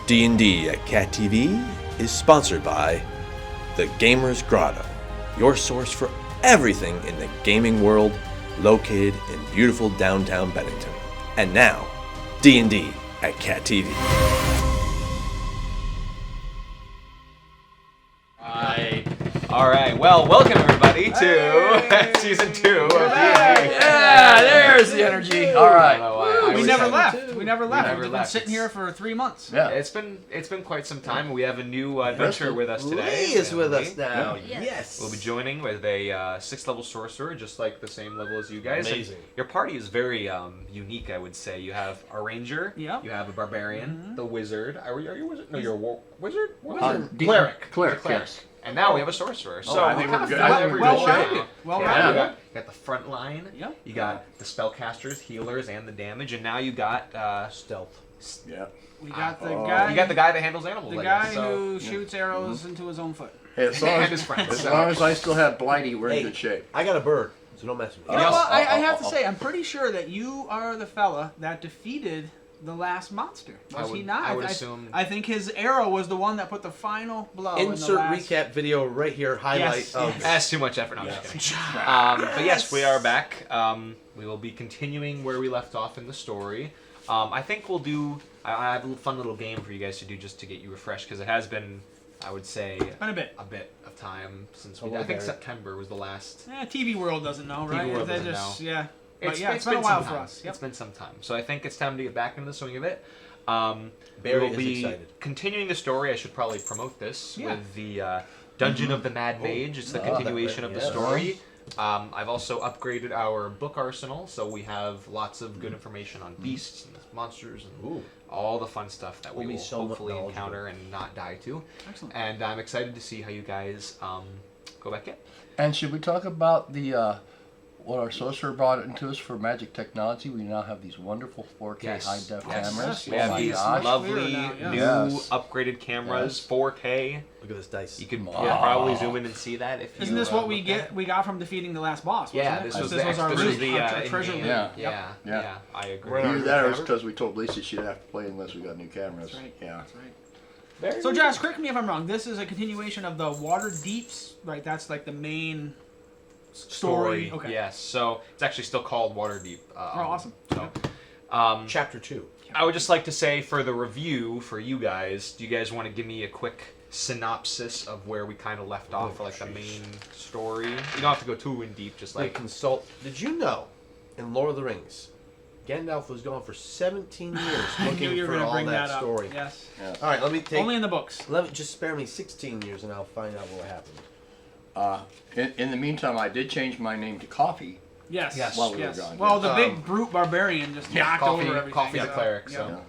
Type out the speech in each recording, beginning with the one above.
D&D at Cat TV is sponsored by The Gamer's Grotto, your source for everything in the gaming world, located in beautiful downtown Bennington. And now, D&D at Cat TV. All right. Well, welcome everybody to season 2 of D&D. Yeah, there's the energy. All right. We never left. We've never been left. sitting here for 3 months. Yeah, it's been quite some time. We have a new adventurer with us today. Lee is with us now. Yeah. Yes. We'll be joining with a 6th level sorcerer, just like the same level as you guys. Amazing. And your party is very unique, I would say. You have a ranger. Yep. You have a barbarian, the wizard. Are you a wizard? No, you're a wizard. Cleric. Cleric. Yes. And now we have a sorcerer. So I think we're good. Well, you got the front line. Yep. You got the spellcasters, healers, and the damage, and now you got Stealth. Yeah. we got the guy. You got the guy that handles animals. the I guy guess, so. who shoots arrows into his own foot. Hey, as long And as, his friends. as long as I still have Blighty, we're in good shape. I got a bird, so don't mess with me. You know Yes. what? I have to say, I'm pretty sure that you are the fella that defeated the last monster. Was he not? I would assume. I think his arrow was the one that put the final blow. Insert in the last... recap video right here. Highlight Yes. of That's too much effort. No, I'm just kidding. But yes, we are back. We will be continuing where we left off in the story. I think we'll do. I have a fun little game for you guys to do just to get you refreshed, because it has been, I would say, Been a bit. of time since we. Oh, I think okay. September was the last. TV World doesn't know, right? World They doesn't just, know. Yeah. But yeah, it's been a some while for time. us. Yep. It's been some time, so I think it's time to get back into the swing of it. Barry we will is be excited. continuing the story. I should probably promote this Yeah. with the Dungeon of the Mad Mage. It's the continuation of the story. I've also upgraded our book arsenal, so we have lots of good information on beasts and monsters and all the fun stuff that we We'll be will so hopefully knowledgeable. encounter and not die to. Excellent. And I'm excited to see how you guys go back in. And should we talk about the what our sorcerer brought into us for magic technology? We now have these wonderful 4K Yes. high-def Yes. cameras. We Oh have my these gosh. lovely clearer now, yeah. new Yes. upgraded cameras, 4K. Look at this dice. You could Wow. probably zoom in and see that if you. Isn't this what we look at it. got from defeating the last boss? Wasn't Yeah, it? this was this the was our this loot, was the our treasure in-game. loot. Yeah. Yeah, Yeah. yeah, I agree. We're in our Either that or it's cameras? because we told Lacey she'd have to play unless we got new cameras. That's right. Yeah. That's right. So, Josh, correct me if I'm wrong. This is a continuation of the Waterdeep's, right? That's like the main story. Okay. Yes, so it's actually still called Waterdeep. Awesome. So, Chapter 2. I would just like to say for the review for you guys, do you guys want to give me a quick synopsis of where we kind of left off, for like the main story? You don't have to go too in deep, just like consult. Did you know, in Lord of the Rings, Gandalf was gone for 17 years I knew looking you were for going to all bring that that up. story. Yes. All right, let me take. Only in the books. Let me just spare me 16 years, and I'll find out what happened. In the meantime, I did change my name to Coffee. Yes. Yes. While we were yes. gone. Well, the big brute barbarian just knocked coffee, over everything. coffee the so, cleric. yeah. So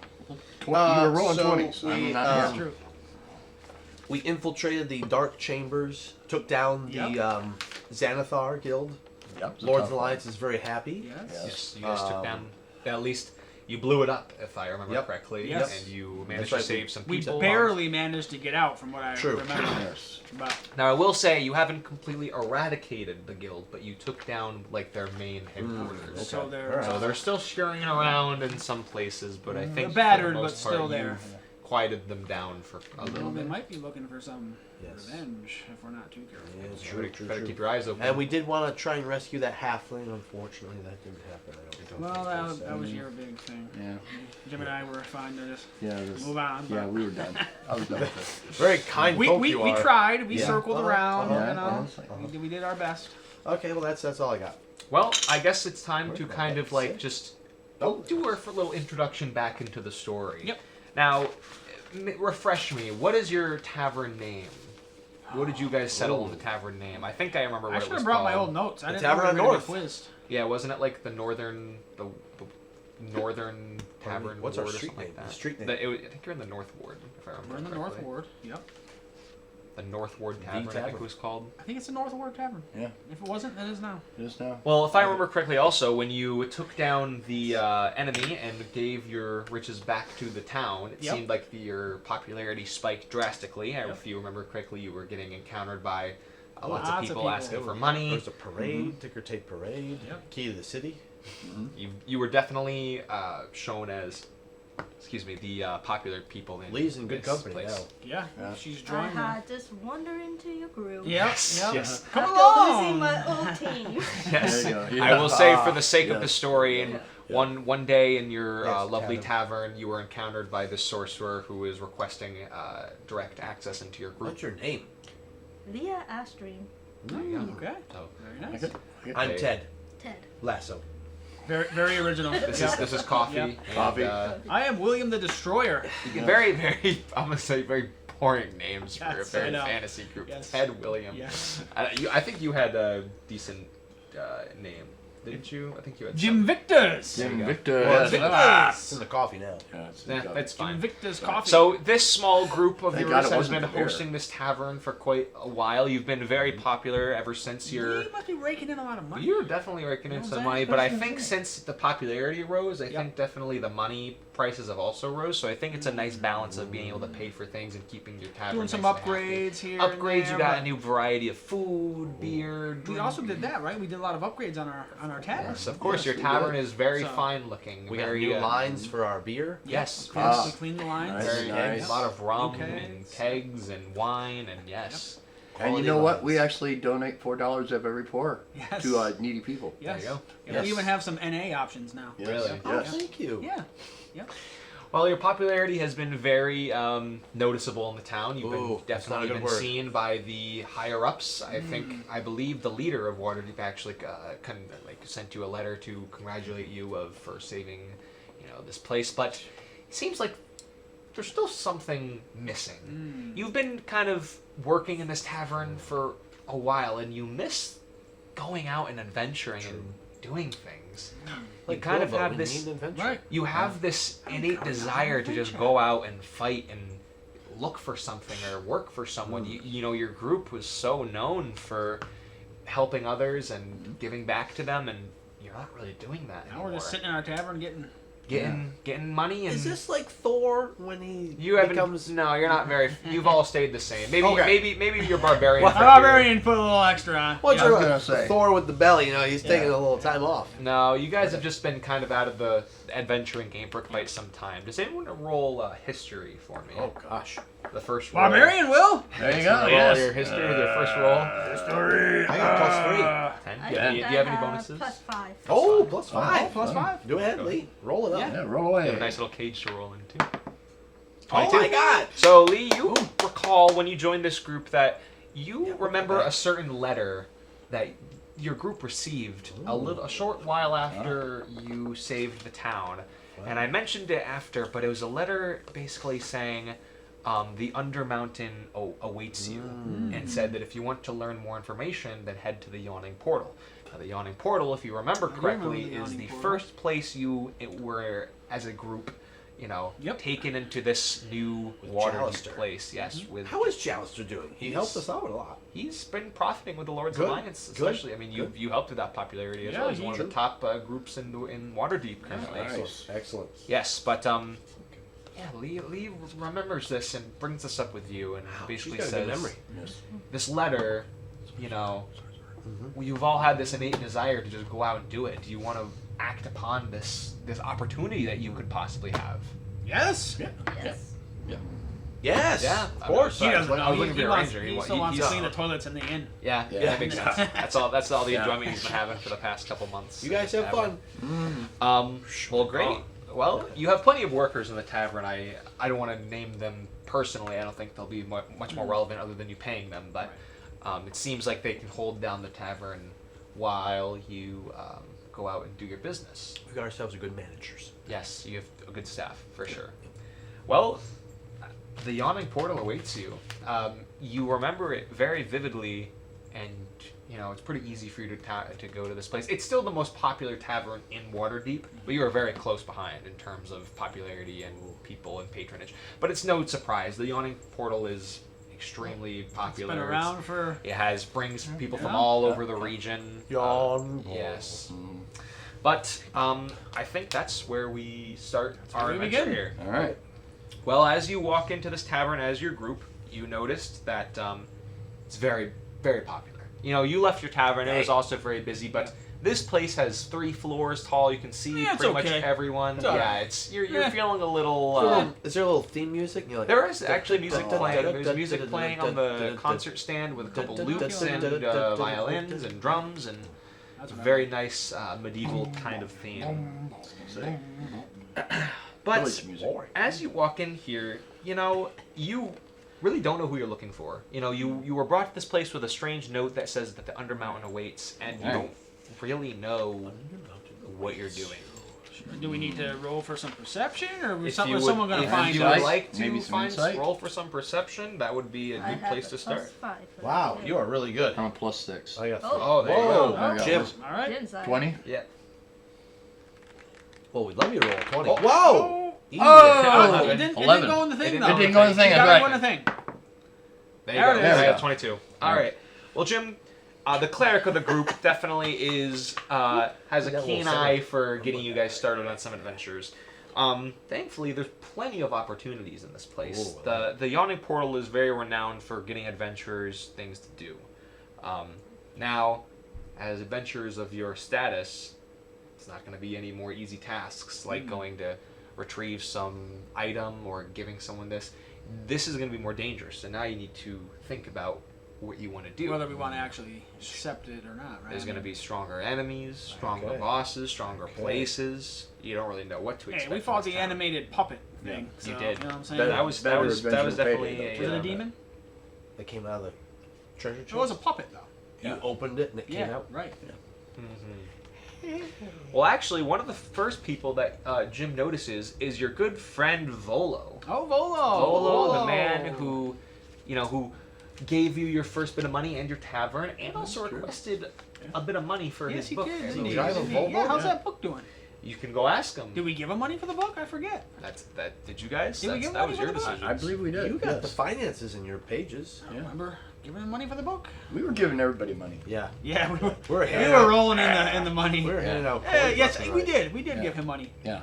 You were rolling so 20s. we, I'm not That's here. true. We infiltrated the Dark Chambers, took down the Xanathar Guild. Yep, Lord's Alliance is very happy. Yes. yes, you guys took down. At least you blew it up, if I remember Yep. correctly. Yes. And you managed That's to right, save some We people. barely managed to get out, from what I True. remember. Yes. But Now I will say you haven't completely eradicated the guild, but you took down like their main headquarters. so they're Alright. So they're still scurrying around in some places, but I think battered, for the but most part, still there. you've quieted them down for a little well, they bit. might be looking for some Yes. revenge if we're not too careful. Yeah, You better keep your eyes open. And we did want to try and rescue that halfling. Unfortunately, that didn't happen. I don't think. Well, that was your big thing. Yeah. Jim and I were fine to just Yeah. This, move on. yeah, but we were done. I was done with it. Very kind folk we you are. tried. We Yeah. circled around. Yeah, You know, yeah. we did our best. Okay, well that's all I got. Well, I guess it's time to Where'd kind that of like sit? just do a little introduction back into the story. Yep. Now, refresh me. What is your tavern name? What did you guys settle on the tavern name? I think I remember what I it should was have brought called. my old notes. I didn't Tavern know on we were gonna North. get quizzed. Yeah, wasn't it like the northern tavern? What's ward our or street something name? like that? The street name. I think you're in the North Ward, if I remember. We're in the North correctly. Ward. Yep. The North Ward Tavern, I think Tavern. it was called. I think it's the North Ward Tavern. Yeah. If it wasn't, it is now. Just now. Well, if I remember correctly, also when you took down the enemy and gave your riches back to the town, it Yep. seemed like your popularity spiked drastically. If you remember correctly, you were getting encountered by lots of people asking for money. There's a parade, ticker tape parade, Yep. key to the city. You were definitely shown as excuse me, the popular people in Lee's in good this company place. now. Yeah, she's I joined. had just wandered into your group. Yes, Yep. yes. Come After along. losing my old team. Yes. There you go. I will say, for Yeah. the sake of the Yes. story, and one day in your Yes, lovely tavern, you were encountered by this sorcerer who is requesting direct access into your group. What's your name? Leah Astring. There you go. Okay. So, Very nice. I'm Okay. Ted Ted. Lasso. Very, very original. this is coffee. Yep. And, Coffee. I am William the Destroyer. very, very. I'm gonna say very boring names for a Yes, very I know. fantasy group. Yes. Ted William. Yes. I think you had a decent name, didn't you? I think you had Jim Victor's. There you Jim go. Victor. Well, yes. It's in the coffee now. Yeah, it's Yeah, got- it's Jim fine. Victor's coffee. So this small group of Thank yours God it has wasn't been the bear. hosting this tavern for quite a while. You've been very popular ever since your. you must be raking in a lot of money. You're definitely raking in No, some that's money, but I what I'm think saying. since the popularity rose, I Yep. think definitely the money prices have also rose. So I think it's a nice balance of being able to pay for things and keeping your tavern Doing some nice and happy. upgrades here. Upgrades. And You there, got but a new variety of food, beer. We also did that, right? We did a lot of upgrades on our tavern. Yes, of course. Yes, your we tavern did. is very So- fine looking. We got very new lines for our beer. Yes. Ah. We cleaned the lines. Nice. Very Nice. A lot of rum New and kegs. kegs and wine and yes. And you Quality know what? lines. We actually donate $4 of every pour Yes. to needy people. Yes. There you go. Yeah, Yes. We even have some NA options now. Yes. Really? Oh, Yes. thank you. Yeah. Well, your popularity has been very noticeable in the town. You've Ooh, been that's not a definitely good been word. seen by the higher ups. I believe the leader of Waterdeep actually sent you a letter to congratulate you for saving, this place. But it seems like there's still something missing. You've been kind of working in this tavern for a while, and you miss going out and adventuring and doing things. You kind of have this. Right. You have this innate desire to just go out and fight and look for something or work for someone. Your group was so known for helping others and giving back to them, and you're not really doing that Now anymore. we're just sitting in our tavern getting. Getting money and Is this like Thor when he you haven't. becomes? No, you're not very. You've all stayed the same. Maybe Okay. maybe your barbarian. Well, friend Our here- barbarian put a little extra on. What's I was your gonna say. Thor with the belly? He's taking Yeah. a little time off. No, you guys have just been kind of out of the adventuring game for quite some time. Does anyone roll history for me? Oh gosh. The first roll. Barbarian will. There you go. Roll Yes. your history with your first roll. I got +3. 10. I Do think you I have any bonuses? +5. Oh, +5. +5. Go ahead, Lee. Roll it up. Yeah, roll You away. have a nice little cage to roll into. Oh my God! So Lee, you recall when you joined this group that you remember a certain letter that your group received a short while after you saved the town, and I mentioned it after, but it was a letter basically saying the Undermountain awaits you, and said that if you want to learn more information, then head to the Yawning Portal. Now, the Yawning Portal, if you remember correctly, remember the is Yawning the Portal. first place you were as a group. Yep. Taken into this new With Waterdeep Jallister. place. Yes, with How is Jallister doing? He helped us out a lot. he's been profiting with the Lord's Good, Alliance, good, especially. I mean, you helped with that popularity as Yeah, well. He's one of the he- top groups in Waterdeep currently. Nice. Excellent. Yes, but yeah, Lee remembers this and brings this up with you, and basically She's got a good says, memory. Yes. "This letter, you've all had this innate desire to just go out and do it. Do you want to act upon this opportunity that you could possibly have?" Yes. Yes. Yes. Yeah, Of course. He doesn't I know. was looking for He your wants, ranger. he He still wa- wants to he's- clean the toilets in the inn. Yeah, Yeah. that makes sense. That's all the Yeah. enjoyment he's been having for the past couple months. You guys have fun. Well, great. Well, you have plenty of workers in the tavern. I don't want to name them personally. I don't think they'll be much more relevant other than you paying them. But it seems like they can hold down the tavern while you go out and do your business. We got ourselves a good managers. Yes, you have a good staff for sure. Well, the Yawning Portal awaits you. You remember it very vividly, and it's pretty easy for you to go to this place. It's still the most popular tavern in Waterdeep, but you are very close behind in terms of popularity and people and patronage. But it's no surprise. The Yawning Portal is extremely popular. Been around for. It brings people from Yeah. all over the region. Yawning Portal. Yes. But I think that's where we start our where we adventure begin. here. All right. Well, as you walk into this tavern as your group, you noticed that it's very, very popular. You left your tavern; it was also very busy. But This place has 3 floors tall. You can see Yeah, it's pretty much okay. everyone. It's all yeah, right. it's you're Yeah. feeling a little. Is there a little theme music? You're like, There is actually music playing. There's music playing on the concert stand with a couple lutes and violins and drums and That's a what I very nice medieval kind of theme. But Village music. as you walk in here, you know, you really don't know who you're looking for. You know, you were brought to this place with a strange note that says that the Undermountain awaits, and you don't really know what you're doing. Do we need to roll for some perception, or If is you would, someone going to if find you us? would like to Maybe some find insight? roll for some perception, that would be a I good have place to a start. +5. wow, you are really good. I'm a +6. I got 3. Oh, there you Whoa, go. I got Jim. All right. Jim's side. 20. Yeah. Well, we'd love you to roll a 20. Oh. Whoa! Easy. Oh, it didn't 11. go in the thing, It though. didn't It didn't go in the thing. You That's gotta go in right. the thing. There you There go. it There is. you go. 22. All right. Well, Jim, the cleric of the group definitely has a That keen little eye sound. for getting you guys started on some adventures. Thankfully, there's plenty of opportunities in this place. Ooh, The Yawning Portal is very renowned for getting adventurers things to do. Now, as adventurers of your status, it's not going to be any more easy tasks like going to retrieve some item or giving someone this. This is going to be more dangerous, and now you need to think about what you want to do. Whether we want to actually accept it or not, right? There's going to be stronger enemies, stronger Okay. bosses, stronger places. You don't really know what to expect. Hey, we from fought this the town. animated puppet thing. You So, did. You know what I'm saying? Better- That was better definitely adventure a. payday, Was it a demon? That came out of the treasure chest? It was a puppet, though. You opened it and it came Yeah, out? right. Well, actually, one of the first people that Jim notices is your good friend Volo. Oh, Volo! Volo, the man who, who gave you your first bit of money and your tavern, and also requested a bit of money for Yes, his he book. did. I Didn't believe. he? drive a Didn't he? Volvo? Yeah, how's Yeah. that book doing? You can go ask him. Did we give him money for the book? I forget. Did you guys? Did we give him That money was for your the book? decision. I believe we did. You got the yes. finances in your pages. I don't remember giving him money for the book. We were giving everybody money. Yeah. Yeah, we were. We're We handing were out- rolling in the money. We were handing out Yeah, coins yes, left and we right. did. We did Yeah. give him money. Yeah.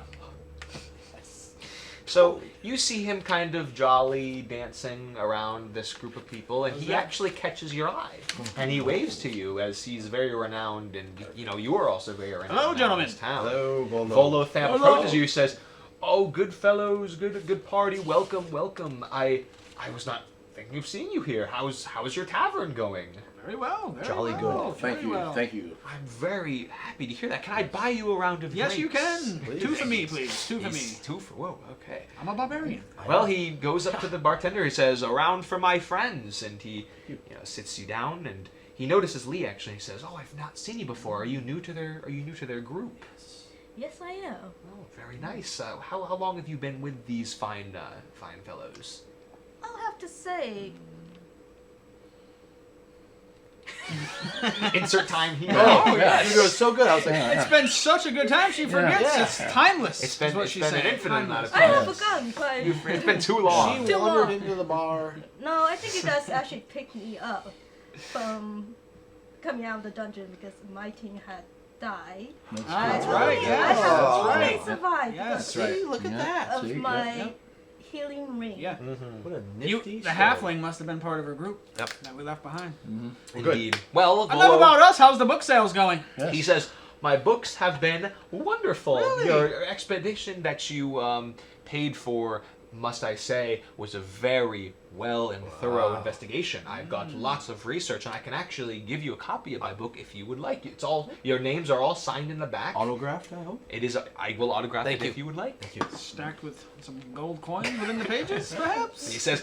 So you see him kind of jolly dancing around this group of people, and he that? actually catches your eye, and he waves to you as he's very renowned, and you are also very renowned. Hello, in gentlemen. this town. Hello, Volo. Volo Thamp Hello. approaches you, says, "Oh, good fellows, good party, welcome, welcome. I was not thinking of seeing you here. How's your tavern going? Very well. Very Jolly well, good. Oh, thank very you. well. Thank you. I'm very happy to hear that. Can I buy you a round of Yes, you drinks?" can. Please. 2 for me, please. 2 for me. He's 2 for whoa. Okay. I'm a barbarian. Well, he goes up to the bartender. He says, "A round for my friends," and he, sits you down. And he notices Lee. Actually, he says, "Oh, I've not seen you before. Are you new to their group?" Yes, I am. Oh, very nice. How long have you been with these fine fellows? I'll have to say, Insert time here. Oh, yes. You do it so good. I was like, It's been such a good time. She forgets. Yeah. It's timeless. It's been is what it's she's been an saying. infinite amount of I time. have Yes. forgotten, but It's been too long. she Too wandered long. into the bar. no, I think you guys actually picked me up from coming out of the dungeon because my team had died. That's I right. only- Yeah, I have that's only right. survived Yes. because See, look at Yeah. that. of See, my yep. healing ring. Yeah. What a You, nifty the story. halfling must have been part of her group Yep. that we left behind. Indeed. Well, Enough Volo, about us. How's the book sales going? Yes. he says, "My books have been wonderful. Really? Your expedition that you paid for, must I say, was a very well and thorough investigation. I've got lots of research, and I can actually give you a copy of my book if you would like. It's all your names are all signed in the back. Autographed, I hope. It is. I will autograph Thank it you. if you would like." Thank you. Stacked with some gold coins within the pages, perhaps? He says,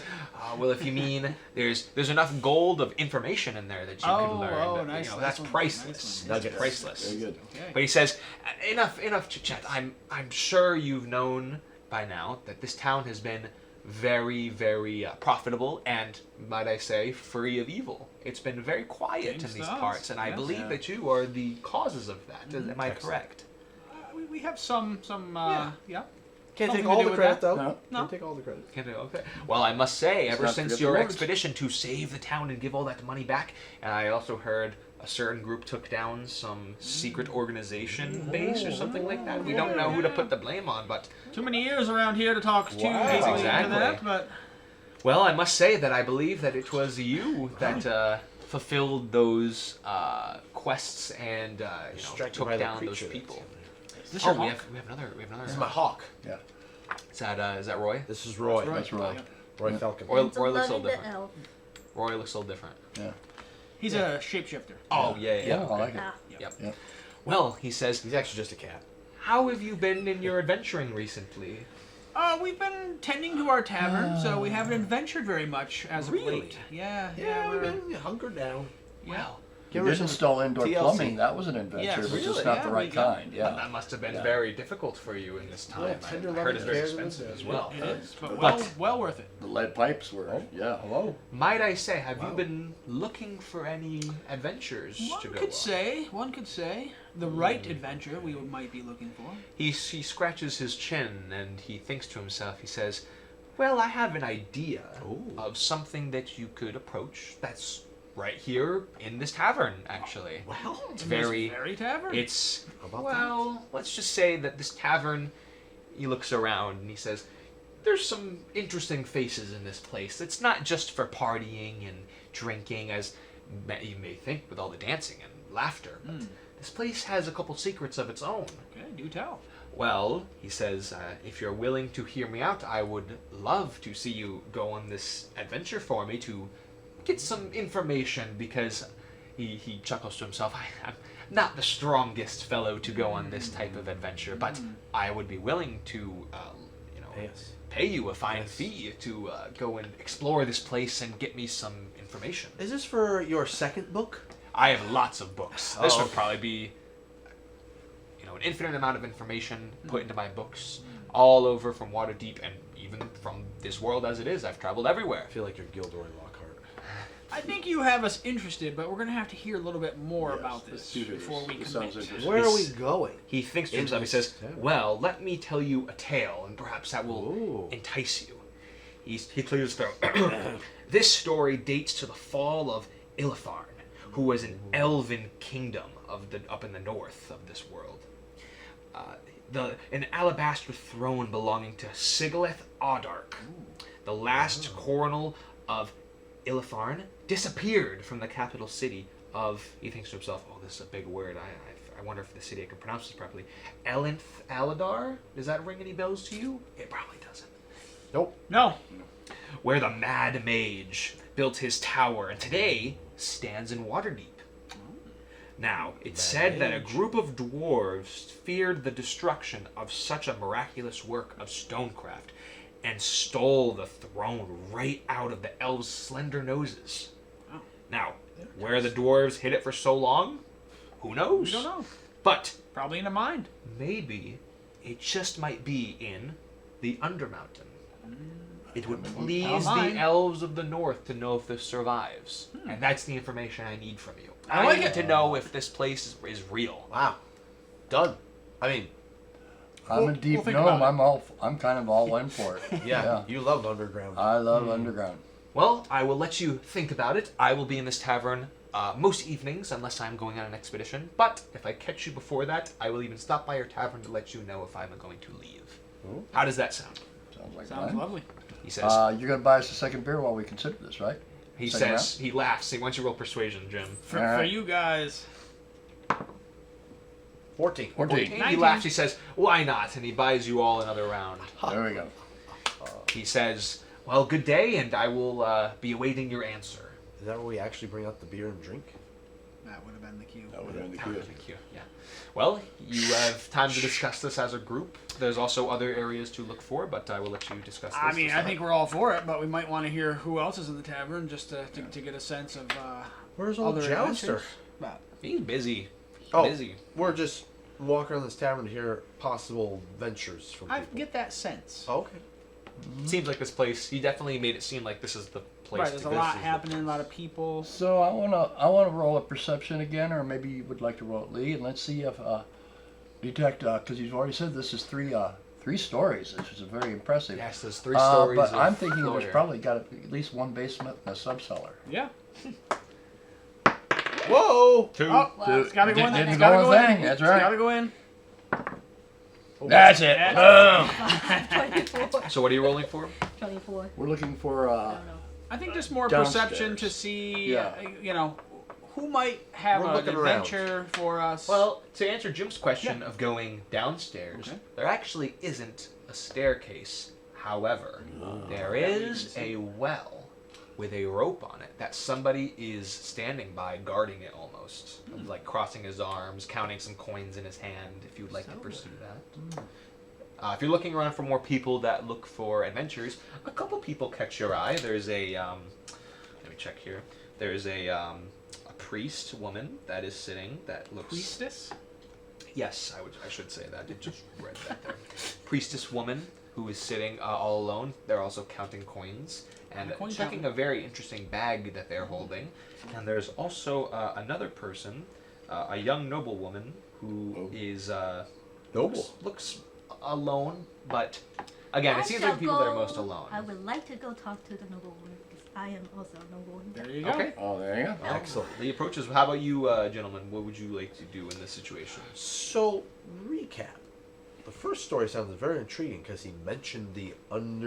"Well, if you mean there's enough gold of information in there that you Oh, could learn. oh, but, nice, that's nice one, priceless. nice one. That's Nuggets. priceless." Very good. Okay. But he says, enough chit chat. I'm sure you've known by now that this town has been very, very profitable and, might I say, free of evil. It's been very quiet Game in these stars, parts, and I yes. believe that you are the causes of that. Am I correct? We have some yeah. Can't Something take to all do the with credit, that? though. No. No. Can't take all the credit. Can I- Okay. Well, I must say, ever not since forget your the words. expedition to save the town and give all that money back, and I also heard a certain group took down some secret organization base or something like that. We don't know who to put the blame on, but Too many ears around here to talk too Wow. deeply Exactly. into that, but well, I must say that I believe that it was you that fulfilled those quests and Distracted by took the down those creature people. Is this Oh, your we hawk? have another. This is my hawk. Yeah. Is that Roy? This is Roy. That's Roy. Yeah. Roy Yeah. Falcon. Roy It's looks a loving little the different. elf. Roy looks a little different. Yeah. He's a shapeshifter. Oh yeah. Yeah, I like it. Ah, Yep. Yep. Well, he says, He's actually just a cat. "How have you been in your adventuring recently?" We've been tending to our tavern, so we haven't adventured very much as of Really? late. Yeah, Yeah, we're, we've been hunkered down. well, Give We her did some install indoor TLC. plumbing. That was an adventure, Yes, but really? just not Yeah, the right we got- kind. That Yeah. must have been Yeah. very difficult for you in this time. tender I loving heard it's very care to them expensive as as well. it is, but But- well worth it. The lead pipes were. Oh. Yeah. Hello. Might I say, have you Wow. been looking for any adventures to One go could on? say, the right adventure we might be looking for. He scratches his chin and he thinks to himself. He says, "Well, I have an idea Ooh. of something that you could approach. That's right here in this tavern, actually. Well, It's very. Very tavern. It's How about well. Let's just say that this tavern." He looks around and he says, "There's some interesting faces in this place. It's not just for partying and drinking, as you may think, with all the dancing and laughter. But this place has a couple secrets of its own." Okay, do tell. Well, he says, "If you're willing to hear me out, I would love to see you go on this adventure for me to get some information," because he chuckles to himself. I'm not the strongest fellow to go on this type of adventure, but I would be willing to, Yes. pay you a fine fee to go and explore this place and get me some information. Is this for your second book? I have lots of books. This Oh, would probably be, an infinite amount of information put into my books, all over from Waterdeep and even from this world as it is. I've traveled everywhere. I feel like you're Gilderoy Lockhart. I think you have us interested, but we're gonna have to hear a little bit more Yes, about let's this do this. before we This commit. sounds interesting. Where are we He's- going? He thinks to In himself. He this says, tavern. "Well, let me tell you a tale, and perhaps that will Ooh. entice you." He clears his throat. "This story dates to the fall of Ilitharn, who was an elven kingdom up in the north of this world. An alabaster throne belonging to Sigileth Audark, the last coronal of Ilitharn, disappeared from the capital city of." He thinks to himself, "Oh, this is a big word. I wonder if the city I can pronounce this properly. Elinth Aladar? Does that ring any bells to you? It probably doesn't. Nope. No. Where the Mad Mage built his tower and today stands in Waterdeep. Now, it's said that a group of dwarves feared the destruction of such a miraculous work of stonecraft and stole the throne right out of the elves' slender noses. Oh. Now, where the dwarves hid it for so long, who knows? We don't know. But Probably in a mind. maybe it just might be in the Undermountain. It would please the mine. elves of the north to know if this survives. And that's the information I need from you. I like need it. to know if this place is real. Wow. Done. I mean, I'm a We'll deep think gnome. about it. I'm kind of all in for it. yeah, you love underground. I love underground. Well, I will let you think about it. I will be in this tavern most evenings unless I'm going on an expedition. But if I catch you before that, I will even stop by your tavern to let you know if I'm going to leave. Ooh. How does that sound? Sounds like Sounds fun. lovely. He says. You're gonna buy us a second beer while we consider this, right? He second says. He laughs. He wants you to roll persuasion, Jim. For Alright. you guys. 14. 14. He 19. laughs. He says, "Why not?" And he buys you all another round. There we go. He says, "Well, good day, and I will be awaiting your answer." Is that where we actually bring out the beer and drink? That would have been the cue. That would have been Ah, good. thank you. Yeah. Well, you have time to discuss this as a group. There's also other areas to look for, but I will let you discuss this. I mean, this I time. think we're all for it, but we might want to hear who else is in the tavern just to get a sense of Where's old other Jouster? adventures. But he's busy. Oh, Busy. we're just walking around this tavern to hear possible ventures from I people. get that sense. Okay. Seems like this place. He definitely made it seem like this is the place. Right, there's to a go. lot happening, a lot of people. So I wanna roll a perception again, or maybe you would like to roll it, Lee, and let's see if detect because you've already said this is three stories, which is very impressive. Yes, there's three stories. But of I'm thinking lawyer. there's probably got at least one basement and a subcellar. Yeah. Whoa! two. Oh, it's gotta go in. Didn't It's go gotta in go thing, in. that's It's right. gotta go in. That's it. That's- Boom. 24. So what are you rolling for? 24. We're looking for I don't know. I think just more Downstairs. perception to see, Yeah. who might have We're an looking around. adventure for us. Well, to answer Jim's question of going downstairs, Okay. there actually isn't a staircase. However, there is a well with a rope on it that somebody is standing by, guarding it almost. Like crossing his arms, counting some coins in his hand, if you would like to pursue that. If you're looking around for more people that look for adventures, a couple people catch your eye. There's a, let me check here. There's a priest woman that is sitting that looks... Priestess? Yes, I should say that. I just read that there. Priestess woman who is sitting all alone. They're also counting coins and Coin checking a very interesting bag that they're holding. And there's also another person, a young noblewoman who is Noble. looks alone, but again, I it seems shall like the people that are go- most alone. I would like to go talk to the noblewoman because I am also a noblewoman. There you go. Okay. Oh, there you go. Excellent. The approaches. How about you, gentlemen? What would you like to do in this situation? So, recap. The first story sounds very intriguing because he mentioned the Mountain.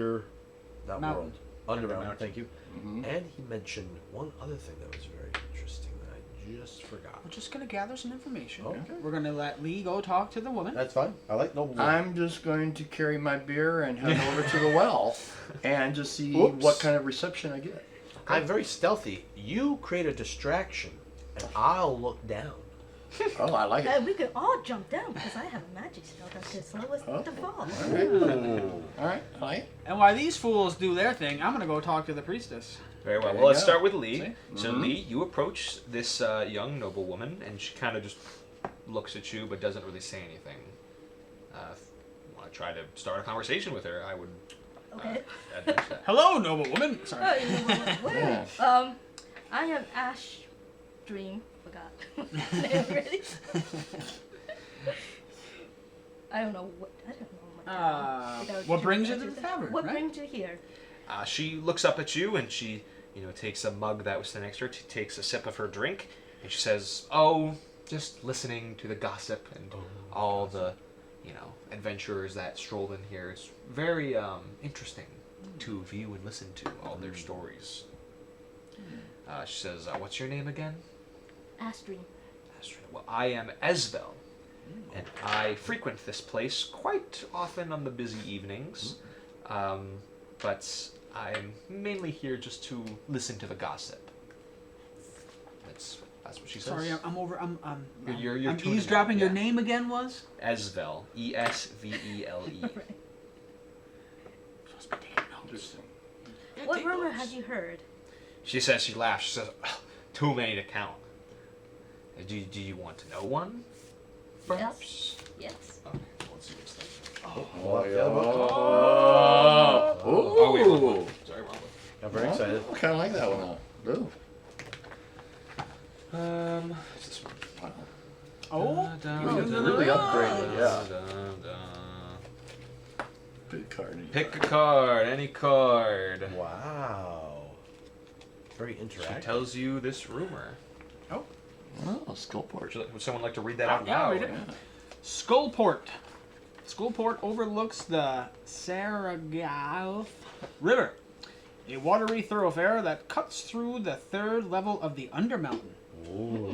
world. Undermountain, Mountain. thank you. And he mentioned one other thing that was very interesting that I just forgot. We're just going to gather some information. Okay. We're going to let Lee go talk to the woman. That's fine. I like noble. I'm just going to carry my beer and head over to the well and just see Oops. what kind of reception I get. I'm very stealthy. You create a distraction, and I'll look down. Oh, I like it. We could all jump down because I have a magic spell that can slow us the fall. All right, I like it. And while these fools do their thing, I'm going to go talk to the priestess. Very well. There Well, you let's go. start with Lee. See? So, Lee, you approach this young noblewoman, and she kind of just looks at you, but doesn't really say anything. If you want to try to start a conversation with her, I would Okay. advance that. Hello, noblewoman. Oh, Sorry. wait. I am Ash Dream. Forgot. Really? I don't know what. What brings you to the tavern, What right? brings you here? She looks up at you, and she, takes a mug that was sitting next to her, takes a sip of her drink, and she says, "Oh, just listening to the gossip and all the, adventurers that strolled in here. It's very interesting to view and listen to all their stories." She says, "What's your name again?" Ash Dream. Well, I am Esvel, and I frequent this place quite often on the busy evenings, but I'm mainly here just to listen to the gossip. That's what she says. Sorry, I'm over. I'm You're I'm tuning eavesdropping. out, Your yeah. name again was? Esvel, Esvele. Interesting. What rumor have you heard? She says, she laughs. She says, "Oh, too many to count. Do you want to know one? Perhaps. Yes. Okay, let's see what's that. Oh, yeah. Oh, wait, wrong one. Sorry, wrong one. I'm very excited. I kind of like that one. Ooh. It's this one. Wow. Oh. Really upgraded, yeah. Da. Good card. Pick a card, any card. Wow. Very She interactive. tells you this rumor. Oh, skull porch. Would someone like to read that out Yeah, loud? read it. Skullport. Skullport overlooks the Saragalf River, a watery thoroughfare that cuts through the third level of the Undermountain. Ooh.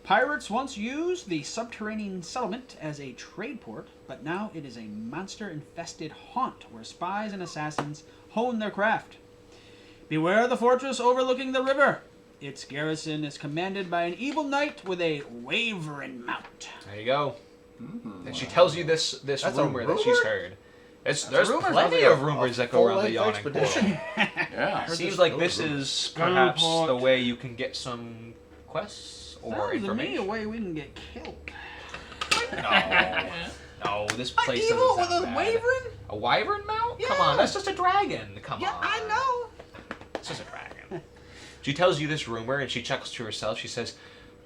Pirates once used the subterranean settlement as a trade port, but now it is a monster-infested haunt where spies and assassins hone their craft. Beware the fortress overlooking the river. Its garrison is commanded by an evil knight with a wavering mount. There you go. And she tells you this That's a rumor that she's rumor? heard. There's rumor. plenty Sounds like of a rumors that go around the full-length yawning expedition. portal. Yeah. Seems like this is perhaps Skullport. the way you can get some quests or Sounds to me information. a way we can get killed. No, this A place evil doesn't with sound a bad. wyvern? A wyvern mount? Come Yeah. on, that's just a dragon. Come Yeah, on. I know. It's just a dragon. She tells you this rumor, and she chuckles to herself. She says,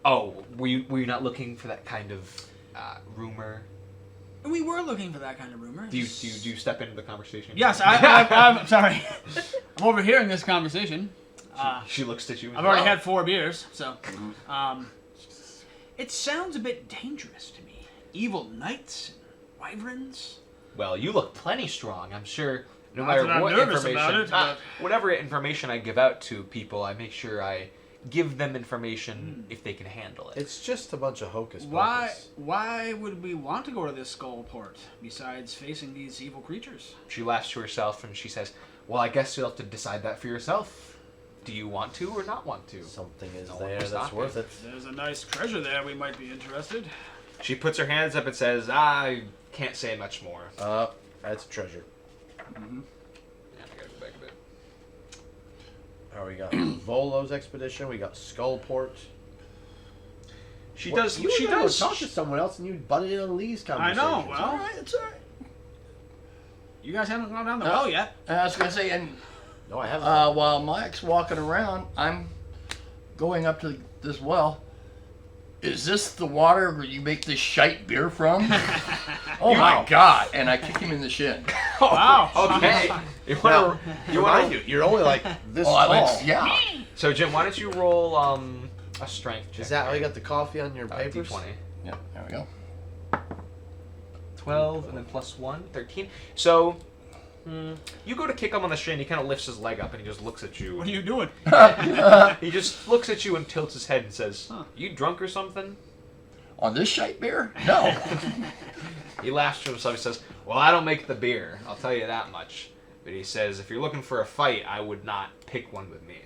"Oh, were you not looking for that kind of rumor? We were looking for that kind of rumor. Do you step into the conversation?" Yes, I'm sorry. I'm overhearing this conversation. She looks at you. And I've already "Oh." had 4 beers, so. It sounds a bit dangerous to me. Evil knights and wyverns. Well, you look plenty strong. I'm sure No Not matter that I'm what nervous information, about it, but- whatever information I give out to people, I make sure I give them information if they can handle it. It's just a bunch of hocus Why? pocus. Why would we want to go to this skull port besides facing these evil creatures? She laughs to herself and she says, "Well, I guess you'll have to decide that for yourself. Do you want to or not want to?" Something is No one there will that's stop worth you. it. There's a nice treasure there. We might be interested. She puts her hands up and says, "I can't say much more." That's treasure. Yeah, I gotta go back a bit. We got Volo's expedition. We got Skullport. She What- does. You She were gonna does. Talk to someone else, and you butted in on Lee's I conversation. know. It's all Well, right. It's all right. you guys haven't gone down the well yet. I was gonna say, and No, I haven't. while Mike's walking around, I'm going up to this well. Is this the water where you make this shite beer from? Oh my God! And I kick him in the shin. Wow. Okay. You Now, want to? You remind want you, you're only like this Oh, tall. yeah. So Jim, why don't you roll a strength check? Is that how you got the coffee on your papers? D20. Yeah. There we go. 12 and then plus 1, 13. So you go to kick him on the shin. He kind of lifts his leg up and he just looks at you. What are you doing? He just looks at you and tilts his head and says, "You drunk or something?" On this shite beer? No. He laughs to himself. He says, "Well, I don't make the beer. I'll tell you that much." But he says, "If you're looking for a fight, I would not pick one with me."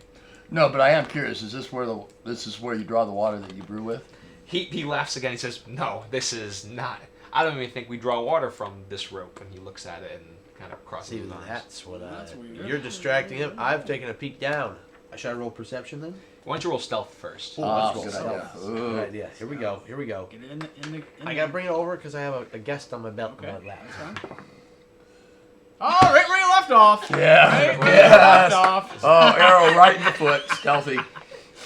No, but I am curious. Is this where you draw the water that you brew with? He laughs again. He says, "No, this is not. I don't even think we draw water from this rope." And he looks at it and kind of crosses See, his arms. that's what That's weird. You're distracting him. I've taken a peek down. Should I roll perception then? Why don't you roll stealth first? Let's roll good stealth. idea. Good idea. Here we go. Here we go. Get it in the I gotta bring it over because I have a guest on my belt Okay. on my lap. That's fine. Oh, right where you left off. Yeah. Right where you left off. Oh, arrow right in the foot. Stealthy.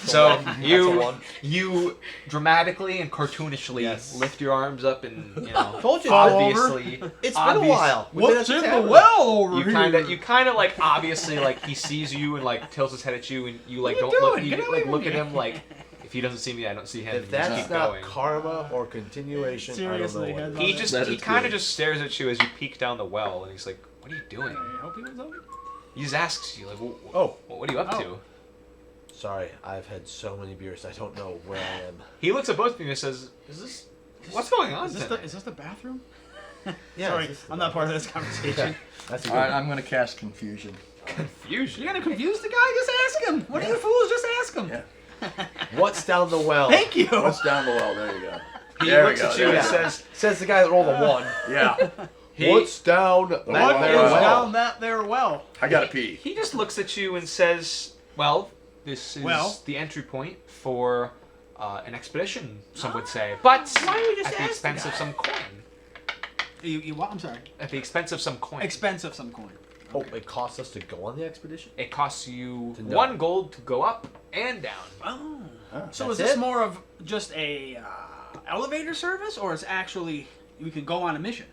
So That's a you one. you dramatically and cartoonishly Yes. lift your arms up and Told you. obviously It's been a while. We've been What's at in the tavern. well over you here? kind of like obviously like he sees you and like tilts his head at you and you like What are don't you look doing? you Get away like from look at me. him like if he doesn't see me I don't see him. If and you just that's keep not going. karma or continuation, Seriously, I don't know. has- What it is. That He is kind of good. just stares at you as you peek down the well and he's like, "What are you doing?" Can I help you with something? He just asks you like, Oh. what are you up Oh. to?" Sorry, I've had so many beers. I don't know where I am. He looks at both of you and says, what's going on Is this tonight?" the bathroom? Yeah, Sorry, is this the I'm not part of this conversation. That's a All good right, I'm going to cast confusion. Confusion. You're gonna confuse the guy? Just ask him. What are you fools? Just ask him. Yeah. What's down the well? Thank you. What's down the well? There you go. He There we looks go, at you there and we says, Says the guy that rolled a 1. Yeah. What's down that What Well, there is well. down that there well? I got to pee. he just looks at you and says, "Well, this is Well? the entry point for an expedition, some would say, but Why don't you just at the ask expense the of some coin. You what? I'm sorry. At the expense of some coin. Expensive some coin. Oh, it costs us to go on the expedition? It costs you To know. 1 gold to go up and down. Oh. That's So is this it? more of just a elevator service, or is actually we can go on a mission?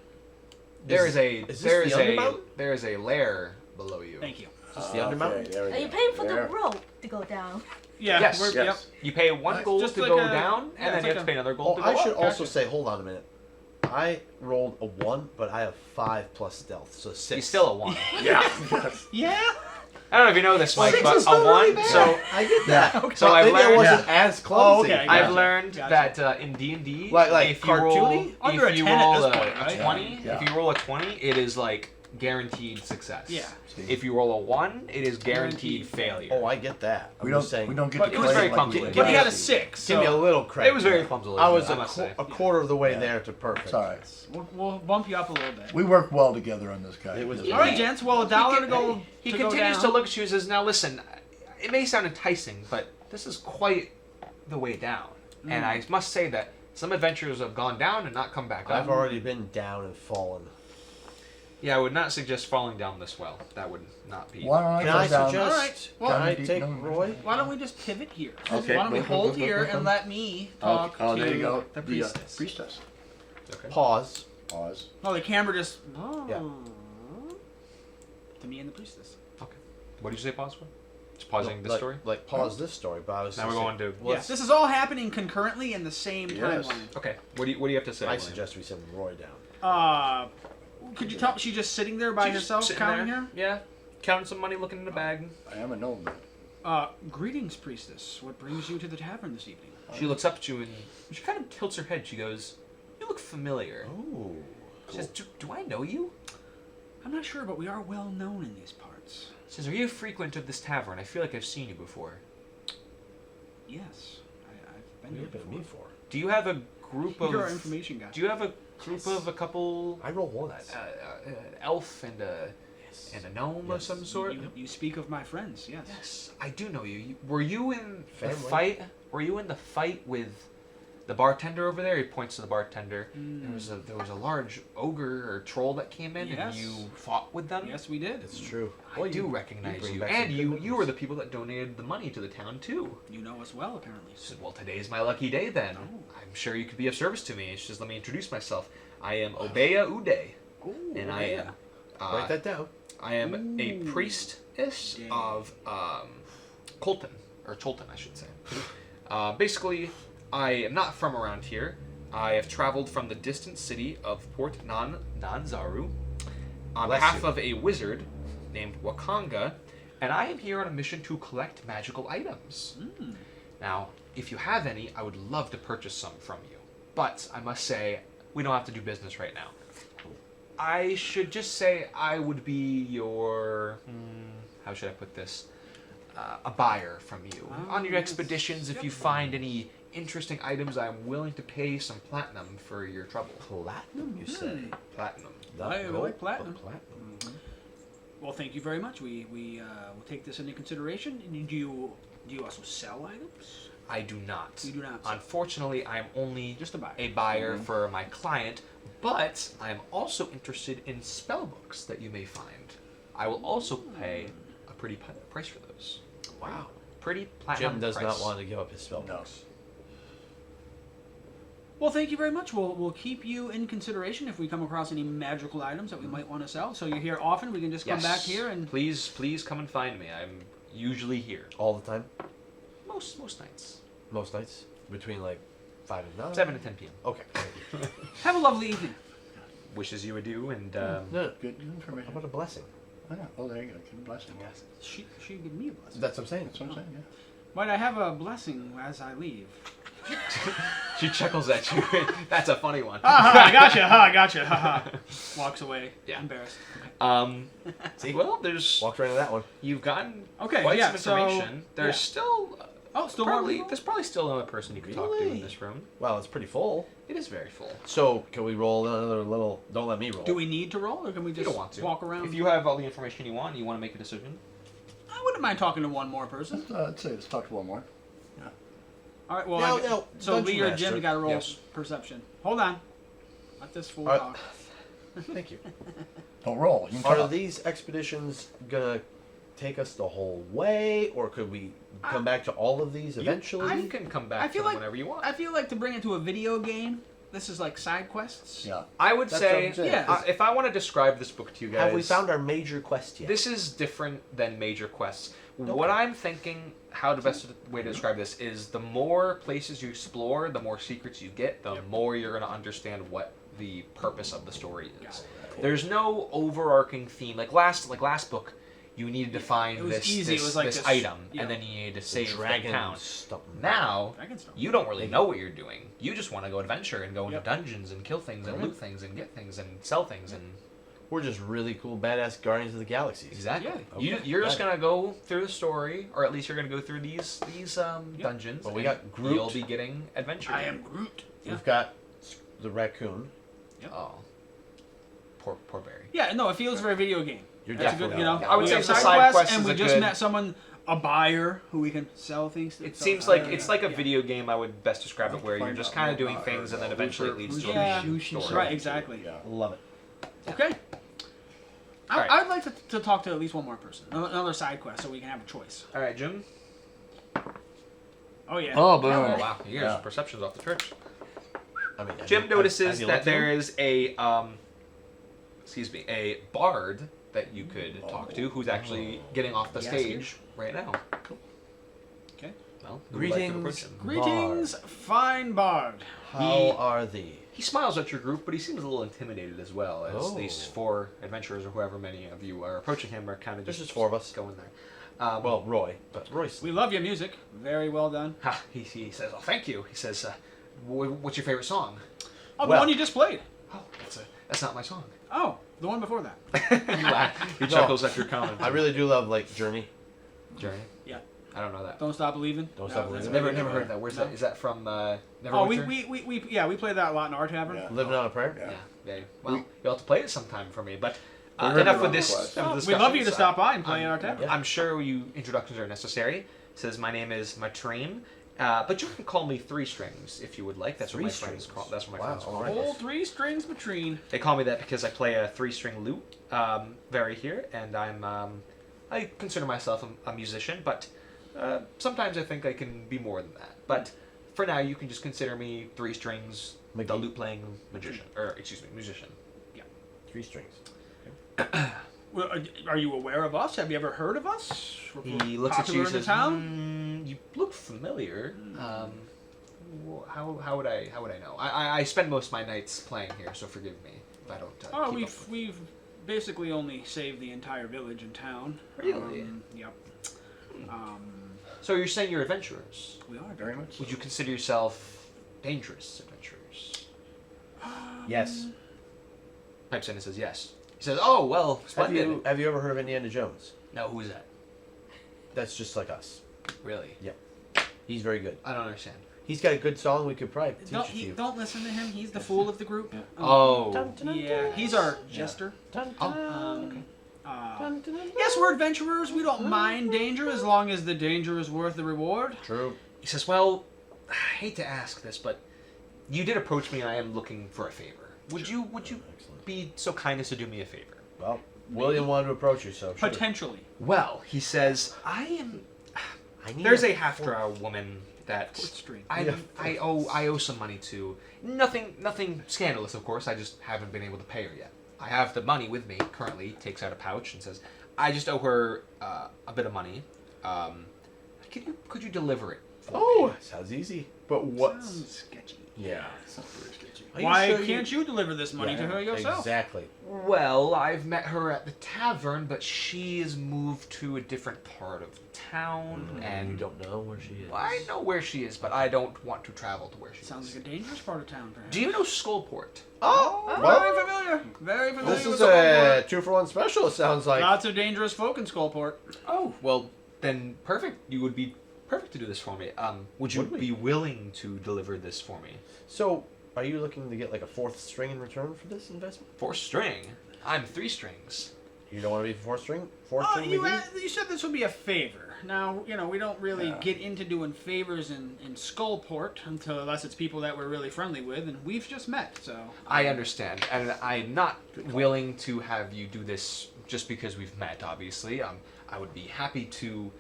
There Is- is a is this there the is a Undermountain? there is a lair below you. Thank you. Just the Undermountain? There we Are you go. paying for There. the rope to go down? Yeah. Yes, we're- yes. You pay 1 It's gold just to like go a- down, yeah, and then it's you have like to pay another gold Oh, to go I should up. also Gotcha. say, hold on a minute. I rolled a 1, but I have 5 plus stealth, so 6. He's still a 1. Yeah. Yeah. I don't know if you know this, Mike, 6 but is a still 1. really bad. So I get that. So I've maybe I learned- wasn't as clumsy. Oh, okay, I've Gotcha. learned Gotcha. that in D&D, Like if you roll, cartoony? Under a if you 10 at roll this a, point, a right? 20, Yeah. if you roll a 20, it is like guaranteed success. Yeah. If you roll a 1, it is guaranteed failure. Oh, I get that. I'm We just saying. don't get But to it was play very like clumsy. we But But he had a Give 6. me a So little credit. It was very clumsily. I was I a, must say. a quarter of the way Yeah. there to perfect. It's all right. we'll bump you up a little bit. We work well together on this guy. It was- All right, gents. Well, $1 to go. He to go continues down. to look at you and says, "Now listen, it may sound enticing, but this is quite the way down. And I must say that some adventurers have gone down and not come back up. I've already been down and fallen. Yeah, I would not suggest falling down this well. That would not be. Why don't I Can go I down? suggest? All right, well- can I Down take deep, no. Roy? Why don't we just pivot here? Okay. Why don't we hold here and let me talk Oh, to there you go. the The, priestess? priestess. Okay. Pause. Pause. No, the camera just. Yeah. To me and the priestess. Okay. What did you say pause for? Just pausing the like, story? Like pause this story, but I was. Now we're just going saying- to. Well, Yes, this is all happening concurrently in the same Yes. timeline. Okay. What do you have to say? I William? suggest we send Roy down. Could you tell? She's just sitting there by She's just herself, sitting counting there. her. Yeah, counting some money, looking in the bag. I am a gnome. Greetings, priestess. What brings you to the tavern this evening? She looks up at you and she kind of tilts her head. She goes, "You look familiar." Oh. She says, "Do I know you?" I'm not sure, but we are well known in these parts. She says, "Are you a frequent of this tavern? I feel like I've seen you before." Yes, I've been What here have you been before. me for? Do you have a group of? You're our information guy. Do you have a group of a couple? I roll ones. Elf and a gnome of Yes. some sort. You speak of my friends, yes. Yes, I do know you. Were you in the Family? fight? Were you in the fight with the bartender over there? He points to the bartender. There was a large ogre or troll that came in, and Yes. you fought with them. Yes, we did. It's true. I do recognize bring you, back and some you good you were the people that donated the money to the town too. You know us well, apparently. She said, "Well, today's my lucky day. Then Oh. I'm sure you could be of service to me." She says, "Let me introduce myself. I am Obeya Ude, Ooh, and I am Write that down. I am a priestess Dang. of Colton, or Cholton, I should say. Basically, I am not from around here. I have traveled from the distant city of Port Nanzaru on Bless behalf you. of a wizard named Wakanga, and I am here on a mission to collect magical items. Now, if you have any, I would love to purchase some from you. But I must say, we don't have to do business right now. I should just say I would be your... how should I put this? A buyer from you. On your yes. expeditions, if you find any interesting items, I'm willing to pay some platinum for your trouble. Platinum, you say? Platinum. I Gold, like platinum. but platinum. Well, thank you very much. We will take this into consideration. And do you also sell items? I do not. You do not. Unfortunately, I'm only Just a buyer. a buyer for my client, but I'm also interested in spell books that you may find. I will also pay a pretty price for those. Wow. Pretty platinum Jim does price. not want to give up his spell No. books. Well, thank you very much. We'll keep you in consideration if we come across any magical items that we might want to sell. So you're here often. We can just come back here and. Please come and find me. I'm usually here. All the time? Most nights. Most nights? Between like 5 and 9? 7 to 10 p.m. Okay. Have a lovely evening. Wishes you adieu, and No, Good how information. about a blessing? Oh, there you go. Good blessing. Yes. She give me a blessing. That's what I'm saying. That's what I'm saying. Yeah. Might I have a blessing as I leave? she chuckles at you. That's a funny one. I gotcha. Walks away. Yeah. Embarrassed. See? Well, there's Walked right into that one. you've gotten Okay, quite yeah, some so- information. There's yeah. still Oh, still more probably people? there's probably still another person you could talk to in Really? this room. Wow, it's pretty full. It is very full. So, can we roll another little... Don't let me roll. Do we need to roll, or can we You just don't want to walk around? If you have all the information you want to make a decision. I wouldn't mind talking to one more person. Let's say let's talk to one more. All right. Well, No, so Dungeon Lee or Master. Jim got to roll Yes. perception. Hold on. Let this fool All right. talk. Thank you. Don't roll. You can Are talk. these expeditions gonna take us the whole way, or could we come back to all of these eventually? You can come back I to feel them like whenever you want. I feel like to bring it to a video game. This is like side quests. Yeah. I would That's say, what I'm saying. Yeah. if I want to describe this book to you guys, Have we found our major quest yet? this is different than major quests. What I'm thinking, how the best way to describe this is, the more places you explore, the more secrets you get, the more you're going to understand what the purpose of the story is. There's no overarching theme. Like last book, you needed to find it was this easy. It was like this this- item, yeah. and then you needed to save the dragon town. stuff. Now, Dragonstone. you don't really know what you're doing. You just want to go adventure and go into Yep. dungeons and kill things and Right. loot things and get things and sell things and We're just really cool, badass Guardians of the Galaxies. exactly. Yeah. You're just Got gonna go through the story, or at least you're gonna go through these dungeons. Well, we and got Groot. You'll be getting adventure. I am Groot. Yeah. We've got the raccoon. Oh, poor Barry. Yeah. No, it feels very video game. You're That's a definitely good, you know. I would we say have the side quest and is we a just good- met someone, a buyer who we can sell things to. It so- seems like it's yeah. like a Yeah. video game. I would best describe it I'll where you're find just out kind of more doing about things, her, and then though. eventually it leads to Yeah. a story. Right. Exactly. Yeah. Love it. Okay. Alright. I'd like to talk to at least one more person. Another side quest, so we can have a choice. All right, Jim. Oh yeah. Oh, Oh boom. wow, you guys' Yeah. perception's off the church. I mean, Jim notices have you that looked there at it? is a bard that you could talk to, who's actually getting off the Yes, stage right now. Well, who would like to approach Greetings. him? Greetings, fine bard. How are thee? He smiles at your group, but he seems a little intimidated as well, as Oh. these 4 adventurers or whoever many of you are approaching him are kind of There's just just 4 of us. going there. Well, Roy, but Roy's. We love your music. Very well done. He says, "Oh, thank you." He says, "What's your favorite song?" Oh, Well- the one you just played. Oh, that's not my song. Oh, the one before that. He chuckles at your comment. I really do love like Journey. Journey. Yeah. I don't know that. Don't Stop believing. Don't No, Stop that's Believing. a Never very heard good that. Where's No. that? Is that from Oh, Neverwinter? we play that a lot in our tavern. Yeah. Living on a Prayer. Yeah. Well, you'll have to play it sometime for me. But heard enough it with on this. request. enough with We'd love you to discussions. stop by and play in our tavern. I'm sure you introductions are necessary. It says my name is Matrine, but you can call me Three Strings if you would like. That's what my Three friends Strings. call. That's what my Wow, friends call alright. me. Whole 3 strings between. They call me that because I play a 3-string lute, very here, and I consider myself a musician, but sometimes I think I can be more than that. But for now, you can just consider me 3 strings, the McGee. lute playing magician, or excuse me, musician. 3 strings. Well, are you aware of us? Have you ever heard of us? He looks at you Popular and in the says, town? "You look familiar. How would I know? I spend most of my nights playing here, so forgive me if I don't. Oh, keep up with- we've basically only saved the entire village and town. Really? Yep. So you're saying you're adventurers? We are Very much. Would you consider yourself dangerous adventurers? Yes. Pipes in and says yes. He says, "Oh well, splendid." Have you ever heard of Indiana Jones? No, who is that? That's just like us. Really? He's very good. I don't understand. He's got a good song we could probably teach Don't, it to you. don't listen to him. He's the fool of the group. Oh, Yeah, he's our jester. oh. Yes, we're adventurers. We don't mind danger as long as the danger is worth the reward. True. He says, "Well, I hate to ask this, but you did approach me, and I am looking for a favor. Would you Excellent. be so kind as to do me a favor?" Well, William wanted to approach you, so sure. Potentially. Well, he says, I need There's a half-drow woman that Fourth string. I owe some money to. Nothing scandalous, of course. I just haven't been able to pay her yet. I have the money with me currently. Takes out a pouch and says, "I just owe her a bit of money. Could you deliver it?" for Oh, me?" sounds easy. But what? Sounds sketchy. Yeah. Sounds very sketchy. Are you Why sure can't you deliver this money to her yourself? Exactly. Well, I've met her at the tavern, but she has moved to a different part of town, And you and don't know where she is. I know where she is, but I don't want to travel to where she Sounds is. like a dangerous part of town, perhaps. Do you know Skullport? Oh, Very well, familiar. Very familiar this with is the a 2-for-1 special. It sounds like. Lots of dangerous folk in Skullport. Oh, well, then perfect. You would be perfect to do this for me. Would you Would we? be willing to deliver this for me? So, are you looking to get like a 4th string in return for this investment? 4 string. I'm 3 strings. You don't want to be 4th string? 4th Oh, string you, McGee? you said this would be a favor. Now, we don't really Yeah. get into doing favors in Skullport unless it's people that we're really friendly with, and we've just met, so. I understand, and I'm not willing to have you do this just because we've met. Obviously, I would be happy to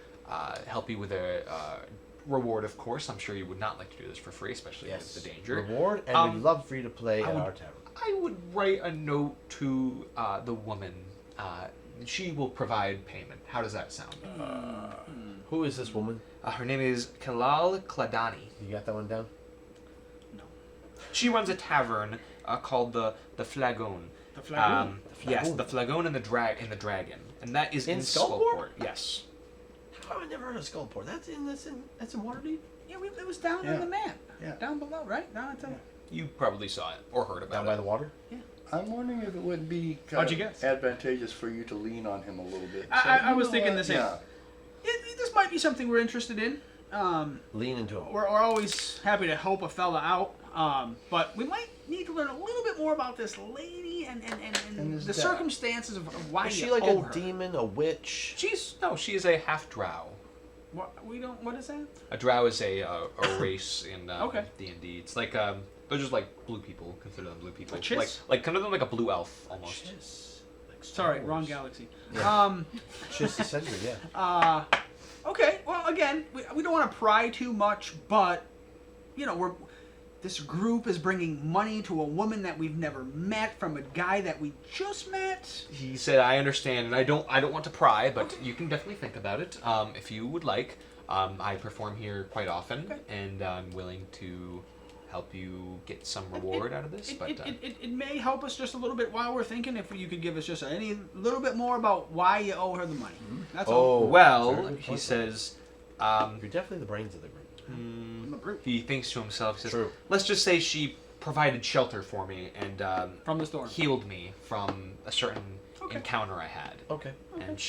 help you with a reward. Of course, I'm sure you would not like to do this for free, especially Yes. with the danger. Reward, and we'd love for you to play at would- our tavern. I would write a note to the woman. She will provide payment. How does that sound? Who is this woman? Her name is Kalal Kladani. You got that one down? She runs a tavern called the Flagon. The Flagon? Yes, the Flagon and the Dragon, and that is In in Skullport? Skullport. Yes. How have I never heard of Skullport? That's in Waterdeep? Yeah, it was down Yeah. on the map. Yeah. Down below, right? Down at the... You probably saw it or heard about Down it. by the water? I'm wondering if it would be How'd kind you of guess? advantageous for you to lean on him a little bit. I was know thinking what? the same. Yeah. This might be something we're interested in. Lean into him. We're always happy to help a fella out, but we might need to learn a little bit more about this lady and And his the dad. circumstances of why Is you she like owe a her. demon, a witch? She is a half drow. What is that? A drow is a race in Okay. D&D. It's like they're just like blue people. Consider them blue people. A chiss? Like kind of like a blue elf almost. Sorry, wrong galaxy. Just the center, yeah. Okay. Well, again, we don't want to pry too much, but this group is bringing money to a woman that we've never met from a guy that we just met. He said, "I understand, and I don't want to pry, but you can definitely think about it if you would like. I perform here quite often, and I'm willing to help you get some reward out of this. It may help us just a little bit while we're thinking if you could give us just a little bit more about why you owe her the money. That's all. Well, very good he point. says, You're definitely the brains of the group. I'm a brute. he thinks to himself, he says, True. let's just say she provided shelter for me and From the storm. healed me from a certain Okay. encounter I had. Okay. And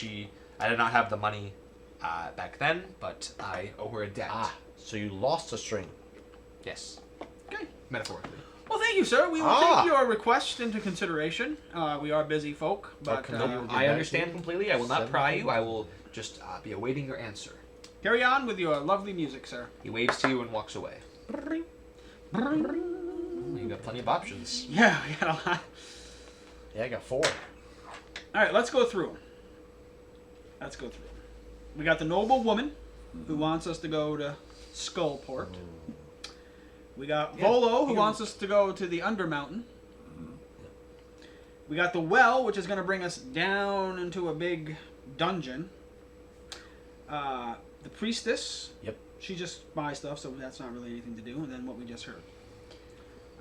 I did not have the money back then, but I owe her a debt. So you lost a string. Yes, Okay. metaphorically. Well, thank you, sir. We will take your request into consideration. We are busy folk, but I understand completely. I will not pry you. I will just be awaiting your answer. carry on with your lovely music, sir. He waves to you and walks away. You got plenty of options. Yeah, we got a lot. Yeah, I got 4. All right, let's go through 'em. Let's go through 'em. We got the noble woman who wants us to go to Skullport. We got Volo who wants us to go to the Undermountain. We got the well, which is going to bring us down into a big dungeon. The priestess. Yep. She just buys stuff, so that's not really anything to do. And then what we just heard.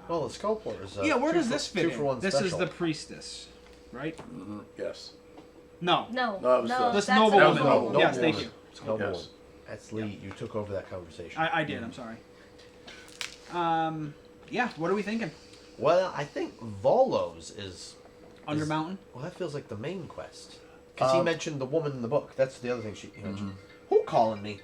Well, the Skullport is Yeah, where does this fit 2 in? for 1 This special. is the priestess, right? Yes. No. No, No, it was the- This that's noble a woman. noble Yes, woman. thank you. No Yes. more. That's Lee. You took over that conversation. I did. I'm sorry. Yeah. What are we thinking? Well, I think Volo's is... Undermountain. Well, that feels like the main quest. Because he mentioned the woman in the book. That's the other thing he mentioned. Mm-hmm. Who calling me?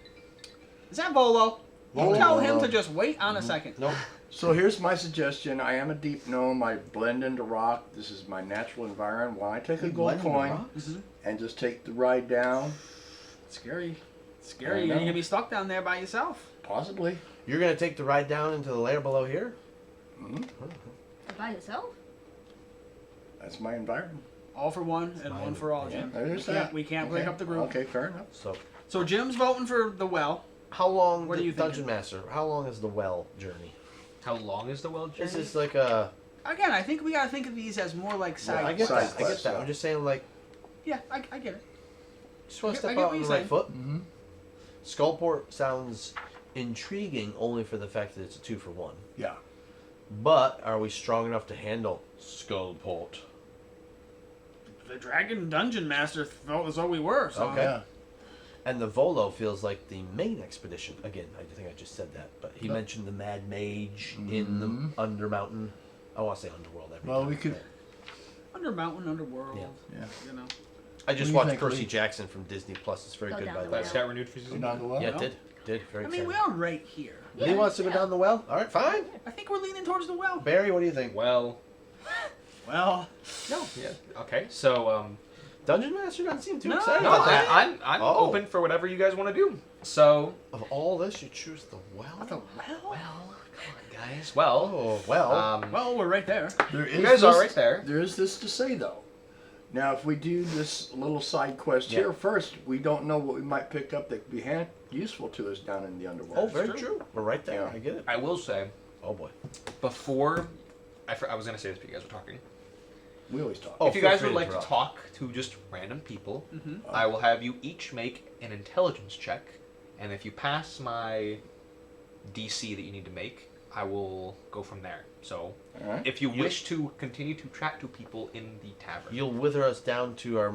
Is that Volo? You Volo. tell him to just wait on a second. Nope. So here's my suggestion. I am a deep gnome. I blend into rock. This is my natural environment. Why not take a You gold blend into coin rocks? and just take the ride down? Scary. I Scary. You're know. going to be stuck down there by yourself. Possibly. You're going to take the ride down into the lair below here? by yourself. That's my environment. All for one and one for all, Jim. There's We can't break Okay. up the group. Okay, fair enough. So, Jim's voting for the well. how long, What are you Dungeon thinking? Master, how long is the well journey? How long is the well journey? Is this like a... Again, I think we got to think of these as more like side I get Side that. I get quest, that. yeah. I'm just saying, like, Yeah, I get it. just want I to step get out what on the you're right saying. foot. Mm-hmm. Skullport sounds intriguing only for the fact that it's a 2 for 1. Yeah. But are we strong enough to handle Skullport? The Dragon Dungeon Master felt as though we were. So Okay. Yeah. And the Volo feels like the main expedition. Again, I think I just said that, but he mentioned the Mad Mage in the Undermountain. I want to say Underworld every Well, time. we could. Under Mountain, Underworld. Yeah. You know. I just What do you watched think, Percy Lee? Jackson from Disney Plus. It's very Go good, down by the the well. way. Last got renewed for Go season down the well. Yeah, No. it did. Very I exciting. mean, we are right here. Lee wants to go down the well? All right, fine. I think we're leaning towards the well. Barry, what do you think? Well, Well, no. Yeah. Okay. So, Dungeon Master doesn't seem too No, excited no, about that. I'm Oh. open for whatever you guys want to do. So, Of all this, you choose the well? well. come on, guys. Well, Oh, well. Well, we're right there. There is you guys this, are right there. There is this to say though. Now, if we do this little side quest here first, we don't know what we might pick up that could be useful to us down in the underworld. Oh, very true. We're right there. Yeah. I get it. I will say, Oh, boy. before I was gonna say this, but you guys were talking. We always talk. Oh, If you feel guys free would to like to interrupt. talk to just random people, I will have you each make an intelligence check, and if you pass my DC that you need to make, I will go from there. So, All right. if you wish to continue to chat to people in the tavern, You'll wither us down to our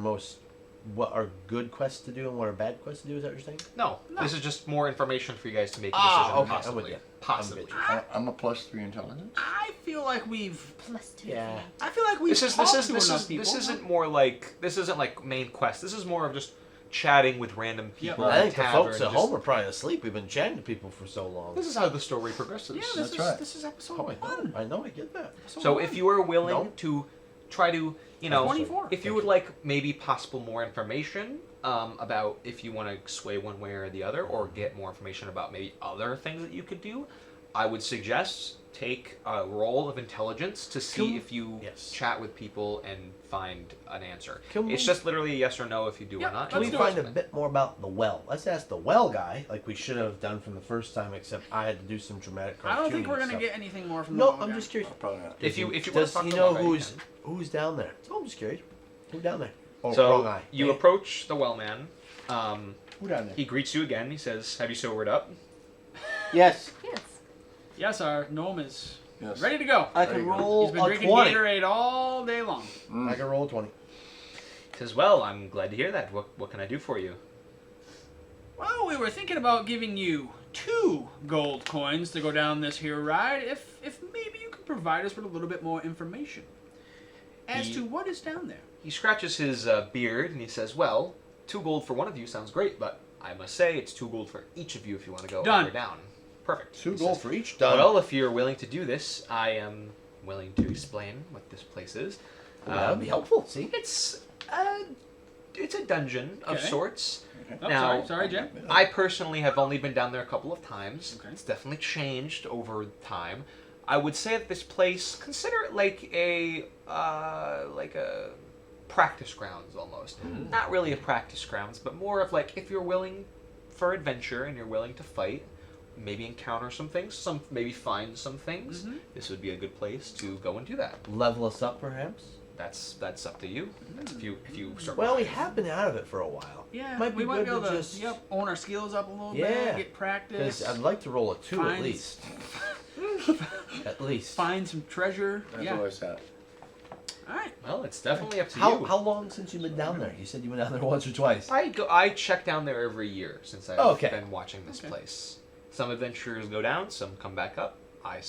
what are good quests to do and what are bad quests to do, is that what you're saying? no, this is just more information for you guys to make a Ah, decision. okay, I'm Possibly, with you. possibly. I'm with you. I'm a +3 intelligence. I feel like we've. +2. Yeah. I feel like we've This talked to isn't more like this isn't like main quest. This is more of just chatting with random people. I in think the tavern, folks at just- home are probably asleep. We've been chatting to people for so long. This is how the story progresses. Yeah, That's right. This is episode Oh, I know. 1. I know. I get that. So if you are willing No. to try to, you know, 24. if you would like maybe possible more information about if you want to sway one way or the other, or get more information about maybe other things that you could do, I would suggest take a roll of intelligence to see Can- if you Yes. chat with people and find an answer. Can It's we- just literally a yes or no if you do Yeah, or not. Can we Let's do find it. a bit more about the well? Let's ask the well guy, like we should have done from the first time, except I had to do some dramatic cartooning I don't think we're gonna stuff. get anything more from No, the I'm guy. just curious. Probably not. If you want Does to talk he to know one guy, you who's down there? Oh, I'm just curious. Who's down there? Oh, So wrong eye. you Hey. approach the well man, Who down there? He greets you again. He says, "Have you sobered up?" Yes. Yes. Yes, our gnome is Yes. ready to go. I There can you go. roll He's been a drinking 20. Gatorade all day long. I can roll a 20. He says, "Well, I'm glad to hear that. What can I do for you?" Well, we were thinking about giving you 2 gold coins to go down this here ride, if maybe you could provide us with a little bit more information as to what is down there. He scratches his beard and he says, "Well, 2 gold for one of you sounds great, but I must say it's 2 gold for each of you if you want to go Done. up or down." Perfect. 2 He gold says, for each. Done. Well, if you're willing to do this, I am willing to explain what this place is. that would be helpful. See? It's a dungeon of Okay. sorts. Oh, Now, sorry, Jim. I personally have only been down there a couple of times. Okay. It's definitely changed over time. I would say that this place, consider it like a practice grounds almost. Not really a practice grounds, but more of like if you're willing for adventure and you're willing to fight, maybe encounter some things, maybe find some things. This would be a good place to go and do that. Level us up, perhaps? That's up to you. That's if you start. Well, we have been out of it for a while. Yeah, Might be we might good be able to to just... own our skills up a little Yeah. bit, get practice, Because I'd like to roll a 2 at Finds- least. At least. find some treasure. That's yeah. what I said. All right. Well, it's definitely up to How, you. how long since you've been down there? You said you went down there once or twice. I check down there every year since I've Okay. been watching this Okay. place. Some adventurers go down, some come back up. I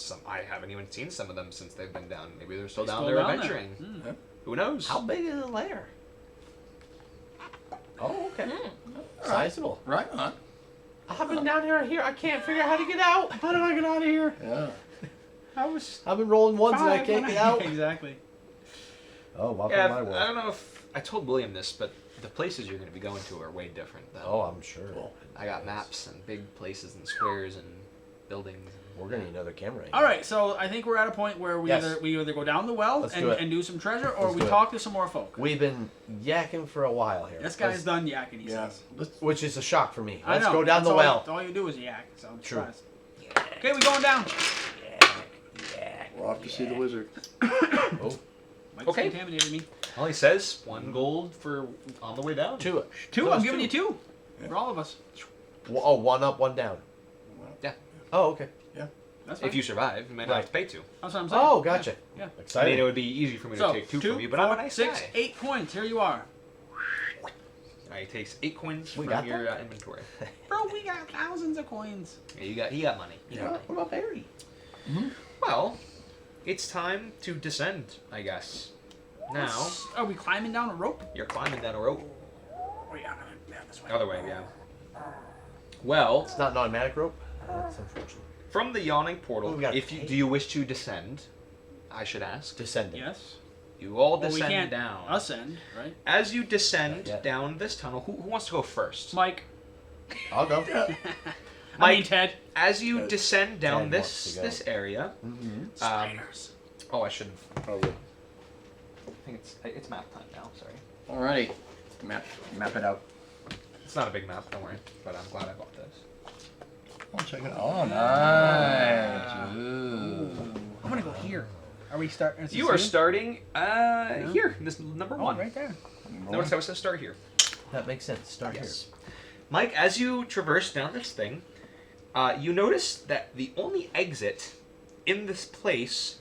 haven't even seen some of them since they've been down. Maybe they're still They're down still there down there. adventuring. Who knows? How big is the lair? Oh, okay. Sizable. Right on. I've been down here. I can't figure out how to get out. How do I get out of here? Yeah. I was I've been rolling ones and I 5 can't when get out. exactly. Oh, welcome Yeah, to my world. I don't know if I told William this, but the places you're going to be going to are way different. Though. Oh, I'm sure. I got maps and big places and squares and buildings. We're gonna need another camera. All right, so I think we're at a point where we Yes. either go down the well Let's and do it. and do some treasure, or Let's we do it. talk to some more folk. We've been yakking for a while here. This guy's done yakking. He Yeah. says. Which is a shock for me. I Let's know. go down That's the all well. all you do is yak. So I'm True. surprised. Okay, we going down. We're off to see the wizard. Oh, Mike's Okay. contaminated me. Well, he says 1 gold for on the way down. 2. 2. Those I'm giving 2. you 2 for all of us. Oh, 1 up, 1 down. Yeah. Oh, okay. That's fine. If you survive, you might not have to pay 2. That's what I'm saying. Oh, gotcha. Yeah. I mean, Exciting. it would be easy for me So to take 2 2, from you, but I'm a 4, nice 6, guy. 8 coins. Here you are. He takes 8 coins We from got your that? inventory. Bro, we got thousands of coins. Yeah, he got money. Yeah. What about Barry? Well, it's time to descend, I guess. Now, Are we climbing down a rope? you're climbing down a rope. Oh, yeah, this way. Other way, yeah. Well, It's not an automatic rope. That's unfortunate. from the yawning portal, Oh, we gotta if you pay. do you wish to descend, I should ask. Descending. Yes. You all Well, we descend can't down. ascend, right? As you descend Not yet. down this tunnel, who wants to go first? Mike. I'll go. I mean, Ted. As you descend down Ted wants this to go. this area, Spiders. oh, I should. Probably. I think it's map time now. Sorry, Alrighty. Map it out. it's not a big map. Don't worry. But I'm glad I bought this. Oh, check it out. Oh, nice. Ooh. I'm gonna go here. Are we starting? You are starting here. This number Oh, 1. right there. Notice how it says start here. That makes sense. Start Yes. Mike, as you traverse down this thing, you notice that the only exit in this place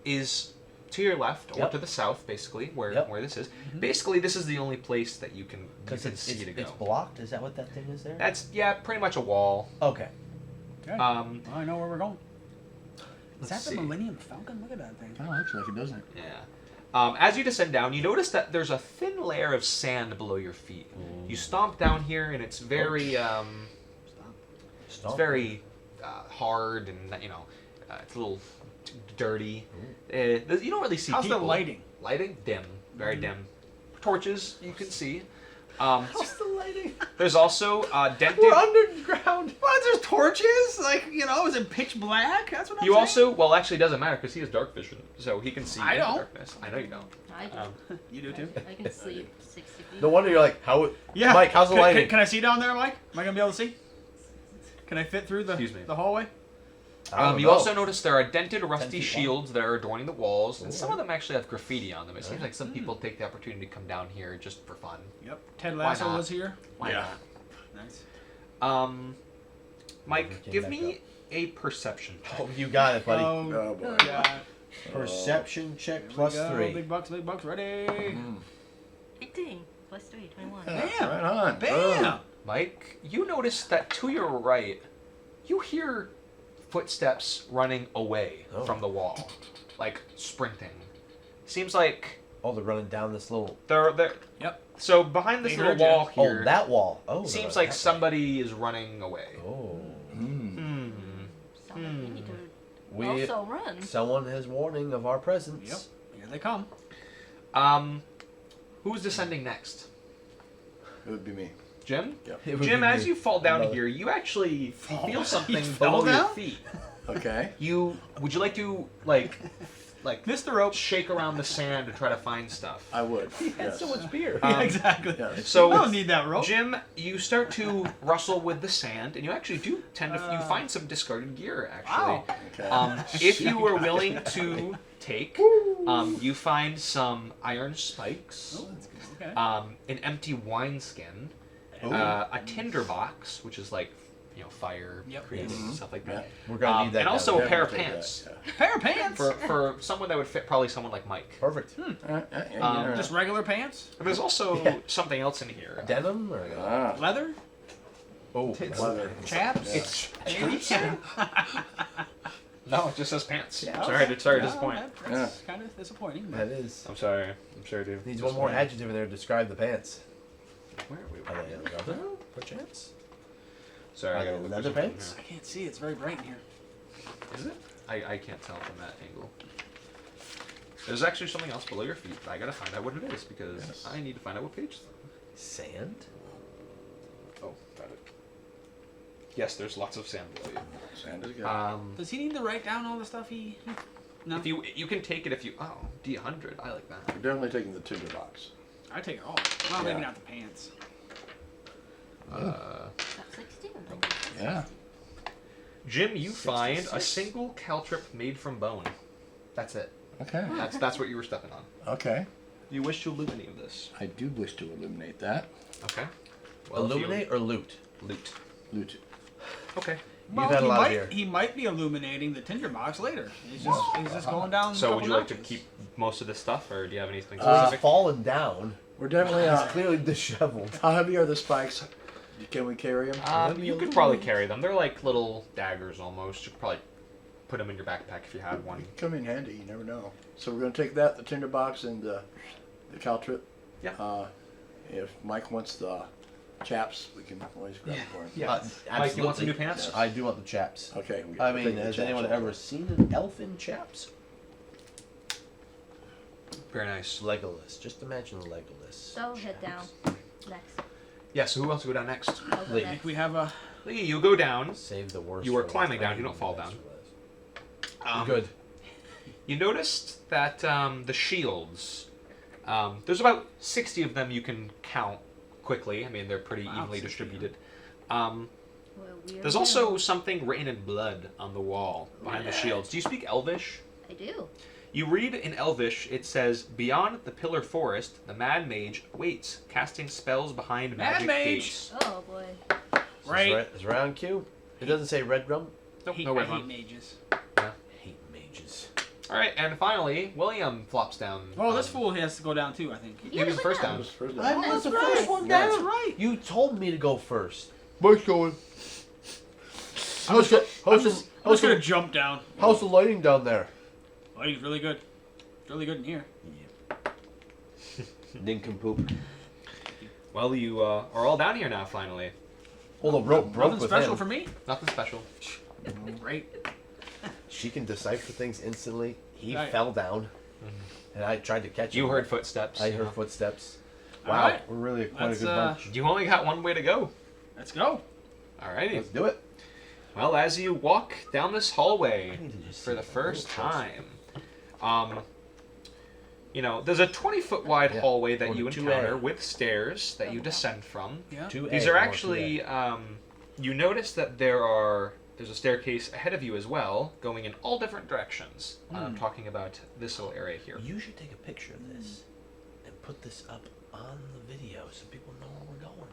is to your left or Yep. to the south, basically, where Yep. where this is. Basically, this is the only place that you can Because it's see to go. it's blocked. Is that what that thing is there? That's pretty much a wall. Okay. Okay. Um, I know where we're going. Is that let's the see. Millennium Falcon? Look at that thing. Oh, looks like it, doesn't it? Yeah. As you descend down, you notice that there's a thin layer of sand below your feet. You stomp down here, and it's very Stop. it's very hard, and it's a little dirty. You don't really see How's people. the lighting? Lighting dim, very dim. Torches you can see. How's the lighting? There's also dented. We're underground. What? There's torches? Like, is it pitch black? That's what I'm You saying. also, well, actually, it doesn't matter because he has dark vision, so he can see I in the don't. darkness. I know you don't. I do. You do too? I can sleep 60 feet. No wonder you're like, how? Yeah. Mike, how's the lighting? Can I see down there, Mike? Am I gonna be able to see? Can I fit through Excuse me. the hallway? You also notice there are dented, rusty 10 feet shields that are adorning the walls, and some of them actually have graffiti on them. It seems like some people take the opportunity to come down here just for fun. Yep. Ted Lasso not? was here. Why Yeah. Nice. not? Mike, Never came give back me a perception check. Oh, you got it, buddy. Oh, boy. God. Perception check Here we plus go. 3. Big bucks, ready. 18 plus 3, 21. Bam. Right on. Bam. Mike, you notice that to your right, you hear footsteps running away Oh. from the wall, like sprinting. Seems like Oh, they're running down this little. they're. Yep. So behind this They little heard ya. wall here, Oh, that wall. Oh, they're seems running like that somebody is running away. way. Oh. Mm. Sounds like we need to We. also run. Someone has warning of our presence. Yep. Here they come. Who's descending next? It would be me. Jim? Yep. It would Jim, be as me. you fall down Love it. here, you actually feel something You fell below your down? feet. Okay. Would you like to like Missed the rope. shake around the sand to try to find stuff? I would. Had Yes. so much beer. Yeah, exactly. Yes. So I don't need that rope. Jim, you start to rustle with the sand, and you actually do tend to you find some discarded gear. Actually, Wow. Okay. if you were willing to take, you find some iron spikes, Oh, that's good. Okay. an empty wineskin, a tinder box, which is like fire Yep. creating and stuff like that, We're gonna need that. and down also there. a pair of Take that, pants Pair of pants. for someone that would fit probably someone like Mike. Perfect. Yeah. Just regular pants. And there's also Yeah. something else in here. Denim or Ah. Leather. oh, Leather. Chaps. Yeah. No, it just says pants. Yeah, Sorry okay. to No, disappoint. That's kind of disappointing. But that is. I'm sorry, dude. Needs one more adjective in there to describe the pants. Where are we? Are they leather, perchance? Sorry, I Are gotta they look leather for something pants? I can't see. It's very bright in here. here. Is it? I can't tell from that angle. There's actually something else below your feet. I gotta find out what it is because Yes. I need to find out what page it's Sand? on. Oh, got it. Yes, there's lots of sand below you. Sand is good. Does he need to write down all the stuff he? No. If you can take it if you D100. I like that. We're definitely taking the tinder box. I take it all. Well, maybe Yeah. not the pants. About 16, I think. Yeah. Jim, you find a 66. single caltrip made from bone. That's it. Okay. That's what you were stepping on. Okay. Do you wish to illuminate any of this? I do wish to illuminate that. Okay. Well, if you- Illuminate or loot? loot. Loot. Okay. Well, had a he lot of might. beer. He might be illuminating the tinderbox later. He's just going down. So a would you couple like to notches. keep most of this stuff, or do you have anything He's specific? fallen down. We're definitely. He's clearly disheveled. How heavy are the spikes? Can we carry them? You could probably carry them. They're like little daggers almost. You could probably put them in your backpack if you had one. Come in handy. You never know. So we're going to take that, the tinder box, and the caltrip. Yeah. If Mike wants the chaps, we can always grab them for him. Yeah. Mike, you want some new pants? I do want the chaps. Okay. I we'll mean, take the has chaps anyone also. ever seen an elf in chaps? Very nice. Legolas. Just imagine Legolas. So head down. Next. Yeah, so who wants to go down next? I'll go Lee. I think next. we have a. Lee, you go down. Save the worst. You are for climbing last. down, you don't fall down. Good. You noticed that the shields, there's about 60 of them you can count quickly. I mean, they're pretty Wow, evenly 60, distributed. Well, we are There's down. also something written in blood on the wall behind the shields. Do you speak Elvish? I do. You read in Elvish, it says, "Beyond the Pillar Forest, the Mad Mage waits, casting spells behind Mad magic Mage! gates." Oh boy. Right. Is round Q? It doesn't say red rum. Nope, Hate, no I red hate one. mages. Hate mages. All right, and finally, William flops down. Oh, this fool has to go down too. I think. He was Yeah, first but down. First I down. was the That's first right. one down. That's right. You told me to go first. Mike's going. How's the I'm just gonna jump down. how's the lighting down there? Oh, he's really good. It's really good in here. Nincompoop. Well, you are all down here now, finally. Well, the rope broke Nothing with special him. for me. Nothing special. Great. She can decipher things instantly. He Right. fell down, and I tried to catch him. You heard footsteps. I you heard know. footsteps. All Wow, right. we're really quite Let's, a good bunch. You only got one way to go. Let's go. Alrighty. Let's do it. Well, as you walk down this hallway I need to just for see the that first a little closer. time, there's a 20-foot wide Yeah. hallway that Or you 2A. encounter with stairs that you descend from. Yeah. 2A, These are I want actually, 2A. you notice that there are there's a staircase ahead of you as well, going in all different directions. I'm talking about this little area here. You should take a picture of this and put this up on the video so people know where we're going.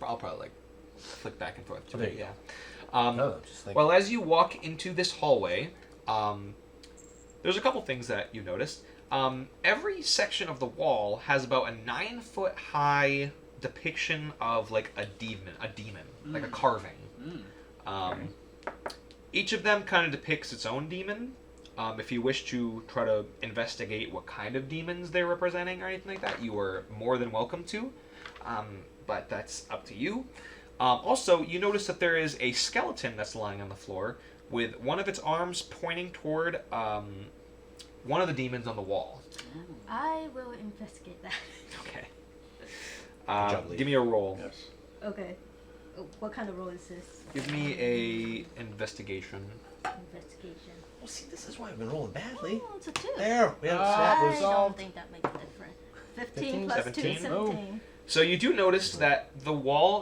I'll probably like flick back and forth. Oh, there you yeah. No, just think. Well, as you walk into this hallway, there's a couple things that you noticed. Every section of the wall has about a 9-foot high depiction of like a demon, like a carving. Each of them kind of depicts its own demon. If you wish to try to investigate what kind of demons they're representing or anything like that, you are more than welcome to. But that's up to you. Also, you notice that there is a skeleton that's lying on the floor with one of its arms pointing toward one of the demons on the wall. I will investigate that. Okay. job, Lee. Give me a roll. Yes. Okay. Oh, what kind of role is this? Give me a investigation. Investigation. Well, see, this is why I've been rolling badly. Oh, it's a 2. There, we have a I snap. don't resolved. think that makes a difference. 15 15, plus 17? 2, 17. So you do notice that the wall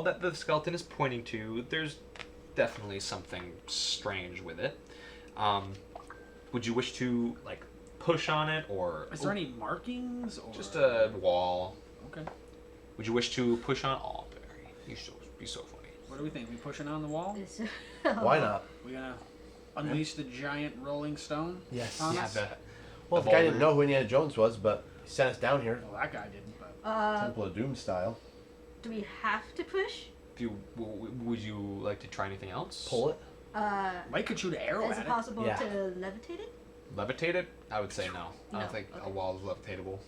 that the skeleton is pointing to, there's definitely something strange with it. Would you wish to like push on it, or Is there any markings? Or... just a wall? Okay. Would you wish to push on? Oh, Barry, you should be so funny. What do we think? We pushing on the wall? Is- Why not? We gonna unleash the giant rolling stone? Yes. On Yeah, us? Well, the guy didn't know who Indiana Jones was, but he sent us down here. Well, that guy didn't, but... Temple of Doom style. Do we have to push? Do you, would you like to try anything else? Pull it. Mike could shoot an arrow Is at it it. possible Yeah. to levitate it? Levitate it? I would say no. I No, don't think a okay. wall is levitatable.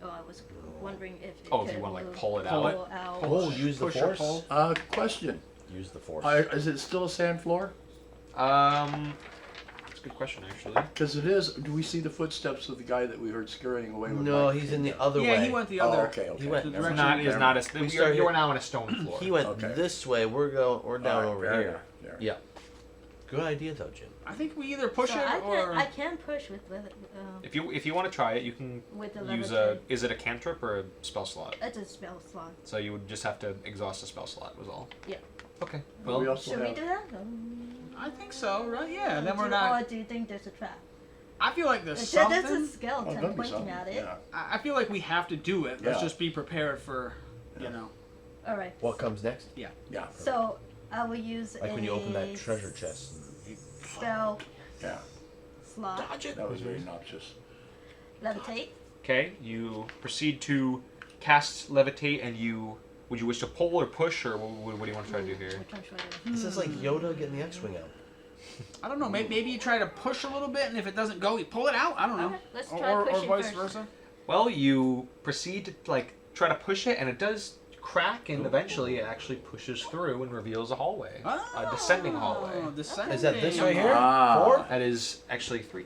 Oh, I was wondering if it Oh, if could you wanna, like, move- pull it Pull out. out. Oh, use the Push or force. pull. Question. Use the force. Is it still a sand floor? That's a good question actually. Because it is. Do we see the footsteps of the guy that we heard scurrying away? With No, Mike? he's in the other Yeah, way. he went the Oh, other... okay, okay. He went- the Never direction Not we is were. not a. We started- You're now on a stone floor. He went Okay. this way. We're down All right, over there, here. there. Yeah. Good idea, though, Jim. I think we either push So it or... I can push with If you want to try it, you can with the use levitate. is it a cantrip or a spell slot? It's a spell slot. So you would just have to exhaust a spell slot. Was all. Yeah. Okay. We Well, also Should we have. do that? I think so, right? Yeah, and then we're not... Or do you think there's a trap? I feel like there's There's something... a Oh, skeleton gonna be pointing something. at it. Yeah. I feel like we have to do it. Let's Yeah. just be prepared for, you know... All right. What comes next? Yeah. Yeah. So I will use Like when you open that treasure chest. spell Yeah. slot. Dodge it. That was very noxious. Levitate. okay. You proceed to cast levitate, and you would you wish to pull or push, or what do you want to try to do here? Which one should I do? This is like Yoda getting the X-wing out. I don't know. Maybe you try to push a little bit, and if it doesn't go, you pull it out. I don't know. Okay, let's try or pushing vice first. versa. Well, you proceed to like try to push it, and it does crack, and eventually it actually pushes through and reveals a hallway, a descending hallway. Descending. Is that this right here? Ah. 4? That is actually 3.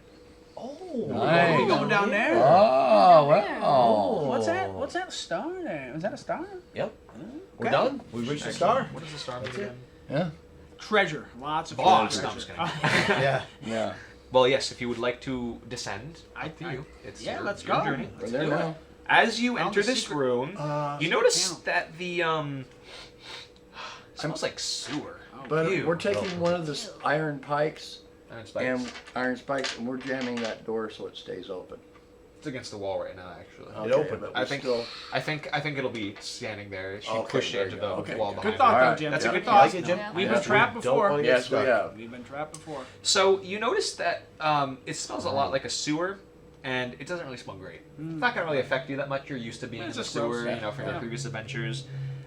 Oh. Nice. We going down there? Oh, there. wow. What's that? What's that star there? Is that a star? Yep. We're Okay. done. We reached the star. What does the star mean That's it. again? Yeah. Treasure. Lots of Oh, treasure. no, I'm just kidding. Yeah. Yeah. Well, yes, if you would like to descend, up to I- you. It's yeah, your, let's your go. journey. We're there now. As you Found enter the this secret- room, you secret notice panel. that the it smells like sewer. But Ew. we're taking one of the iron pikes And it's, and iron spikes, and we're jamming that door so it stays open. it's against the wall right now, actually. It opened. but I we think still. I think it'll be standing there. She Okay, pushed there it into you the go. Okay, wall good behind Good thought, her. though, Alright. Jim. That's a Good good thought. Like it, Jim? Yeah. We've Yeah. been trapped Don't before. wanna get Yes, we stuck. have. We've been trapped before. So you notice that it smells a lot like a sewer, and it doesn't really smell great. It's not gonna really affect you that much. You're used to being in It's the just gross, sewer, yeah. you know, from Yeah. your previous adventures.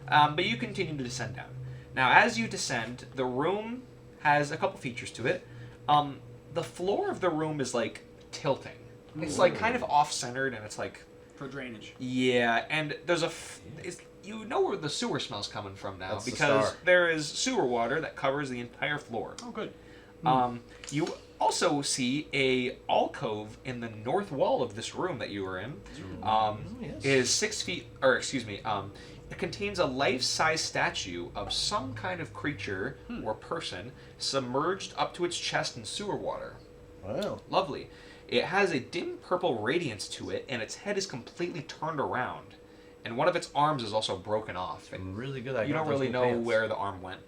But you continue to descend down. Now, as you descend, the room has a couple features to it. The floor of the room is like tilting. It's like kind of off-centered, and it's like For drainage. yeah. And there's you know where the sewer smell's coming from now That's the because star. there is sewer water that covers the entire floor. Oh, good. You also see a alcove in the north wall of this room that you were in. yes. Is 6 feet, or excuse me, it contains a life-size statue of some kind of creature or person submerged up to its chest in sewer water. Wow. Lovely. It has a dim purple radiance to it, and its head is completely turned around, and one of its arms is also broken off. And Really good. I you got don't those really new know pants. where the arm went.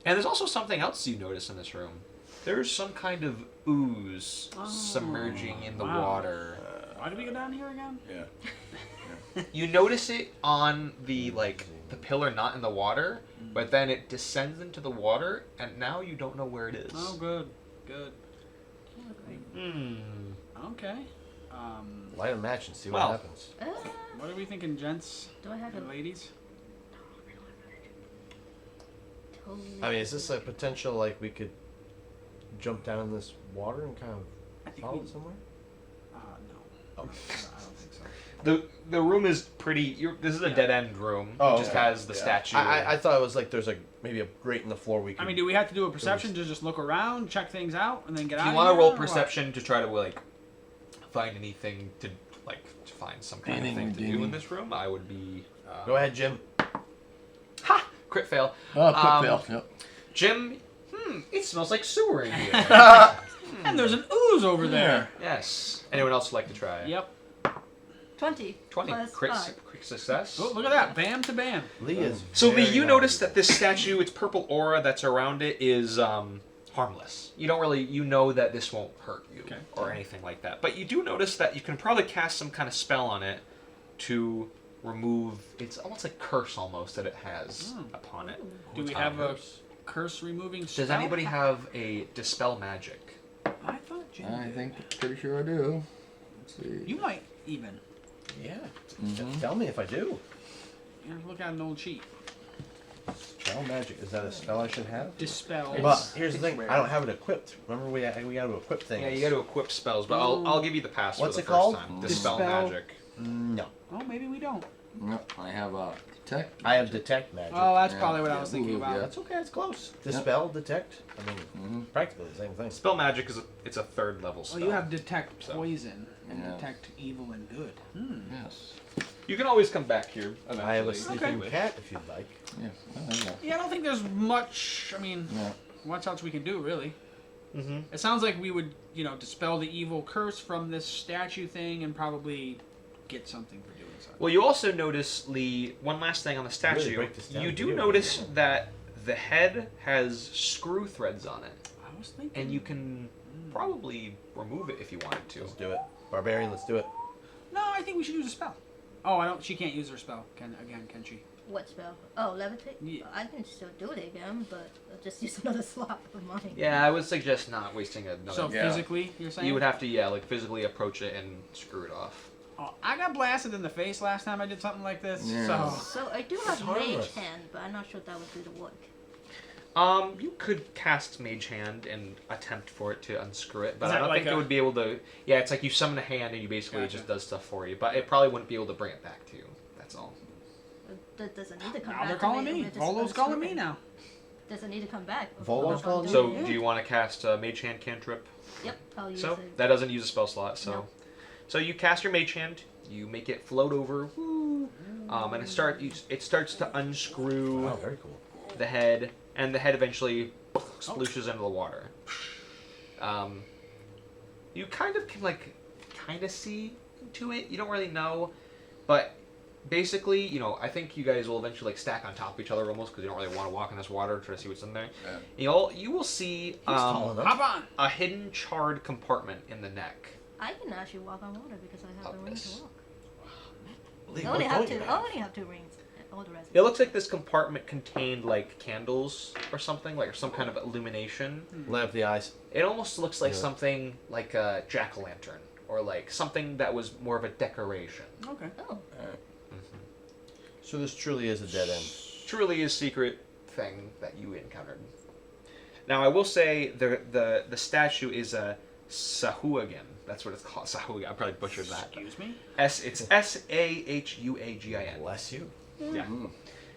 And there's also something else you notice in this room. There's some kind of ooze submerging in the water. Why did we go down here again? Yeah. You notice it on the pillar, not in the water, but then it descends into the water, and now you don't know where it is. Oh, good. Good. Hmm. Okay. Light a match and see Well. what happens. What are we thinking, gents Do I have and a ladies? totally? I mean, is this a potential, like, we could jump down in this water and kind I of think follow we- it somewhere? No. Oh. I don't think so. The room is pretty. This is a dead end room. Oh, it just okay. has the Yeah. statue. I thought it was like there's maybe a grate in the floor we could... I mean, do we have to do a perception to just look around, check things out, and then get Do out? you want to of roll here, or what? perception to try to find anything to find some kind of Anything thing to do in redeeming. this room? I would be. Go ahead, Jim. Ha! Crit fail. Oh, quick fail. Yep. Jim. It smells like sewer in here. And there's an ooze over there. Yes. Anyone else would like to try? Yep. 20. 20. Plus Crit 5. success. Oh, look at that. Bam to bam. Lee is So Lee, very you notice that knowledgeable. this statue, its purple aura that's around it, is harmless. You don't really, you know that this won't hurt you Okay. or anything like that. But you do notice that you can probably cast some kind of spell on it to remove. It's almost like curse almost that it has upon it. Do we have a curse removing spell? Does anybody have a dispel magic? I thought Jim I did. think pretty sure I do. Let's see. You might even. Yeah. Tell me if I do. Yeah, look at an old cheat. Spell magic. Is that a spell I should have? Dispel. But here's the thing. I don't have it equipped. Remember we got to equip things. Yeah, you got to equip spells, but I'll give you the pass What's for it the first called? time. Dispel Dispel. magic. No. Oh, maybe we don't. No, I have a detect. I have detect magic. Oh, that's Yeah. probably what I was Yeah. thinking Ooh, about. yeah. That's okay. It's close. Dispel, detect. I mean, practically the same thing. Spell magic it's a third level Oh, spell. you have detect So. poison and Yeah. detect evil and good. Yes. You can always come back here. Eventually. I have a if you sleeping wish. cat if you'd like. Yeah. Well, there you go. Yeah, I don't think there's much. I mean, Yeah. much else we can do really. Mm-hmm. It sounds like we would, dispel the evil curse from this statue thing and probably get something for doing so. Well, you also notice, Lee, one last thing on the Really statue. break this down You to do video notice game. that the head has screw threads on it, I was thinking. and you can probably remove it if you wanted to. Let's do it. Barbarian, let's do it. No, I think we should use a spell. Oh, I don't. She can't use her spell. Can she? What spell? Oh, levitate? Yeah. I can still do it again, but I'll just use another slot of mine. Yeah, I would suggest not wasting another. So Yeah. physically, you're saying? you would have to, physically approach it and screw it off. Oh, I got blasted in the face last time I did something like this. Yeah. So So I do have harmless. mage hand, but I'm not sure that would do the work. You could cast Mage Hand and attempt for it to unscrew it, but Is I that don't like think it a- would be able to. Yeah, it's like you summon a hand and you basically it Gotcha. just does stuff for you, but it probably wouldn't be able to bring it back to you. That's all. That doesn't need to come now back. they're to calling me. me. We're just Volo's calling me unscrewing. now. Doesn't need to come back. Volo's calling So, Yeah. do you want to cast a Mage Hand cantrip? Yep, I'll use So it. that doesn't use a spell slot. So, No. so you cast your Mage Hand. You make it float over, and it starts to unscrew Wow, very cool. the head, and the head eventually splooshes into the water. You kind of can see into it. You don't really know, but basically, I think you guys will eventually stack on top of each other almost because you don't really want to walk in this water try to see what's in there. Yeah. You will see tall enough. Hop on. a hidden charred compartment in the neck. I can actually walk on water because I have the ring to Obvious. walk. Lee, I what only have don't two. you I only have 2 rings. All the rest. It looks like this compartment contained candles or something, like some kind of illumination. Lamp the eyes. It almost looks like Yeah. something like a jack-o'-lantern, or like something that was more of a decoration. Okay. Oh, So this truly is a dead end. Truly a secret thing that you encountered. Now I will say the statue is a Sahuagin. That's what it's called. Sahuagin. I probably butchered that. Excuse me. It's Sahuagin. Bless you. Yeah.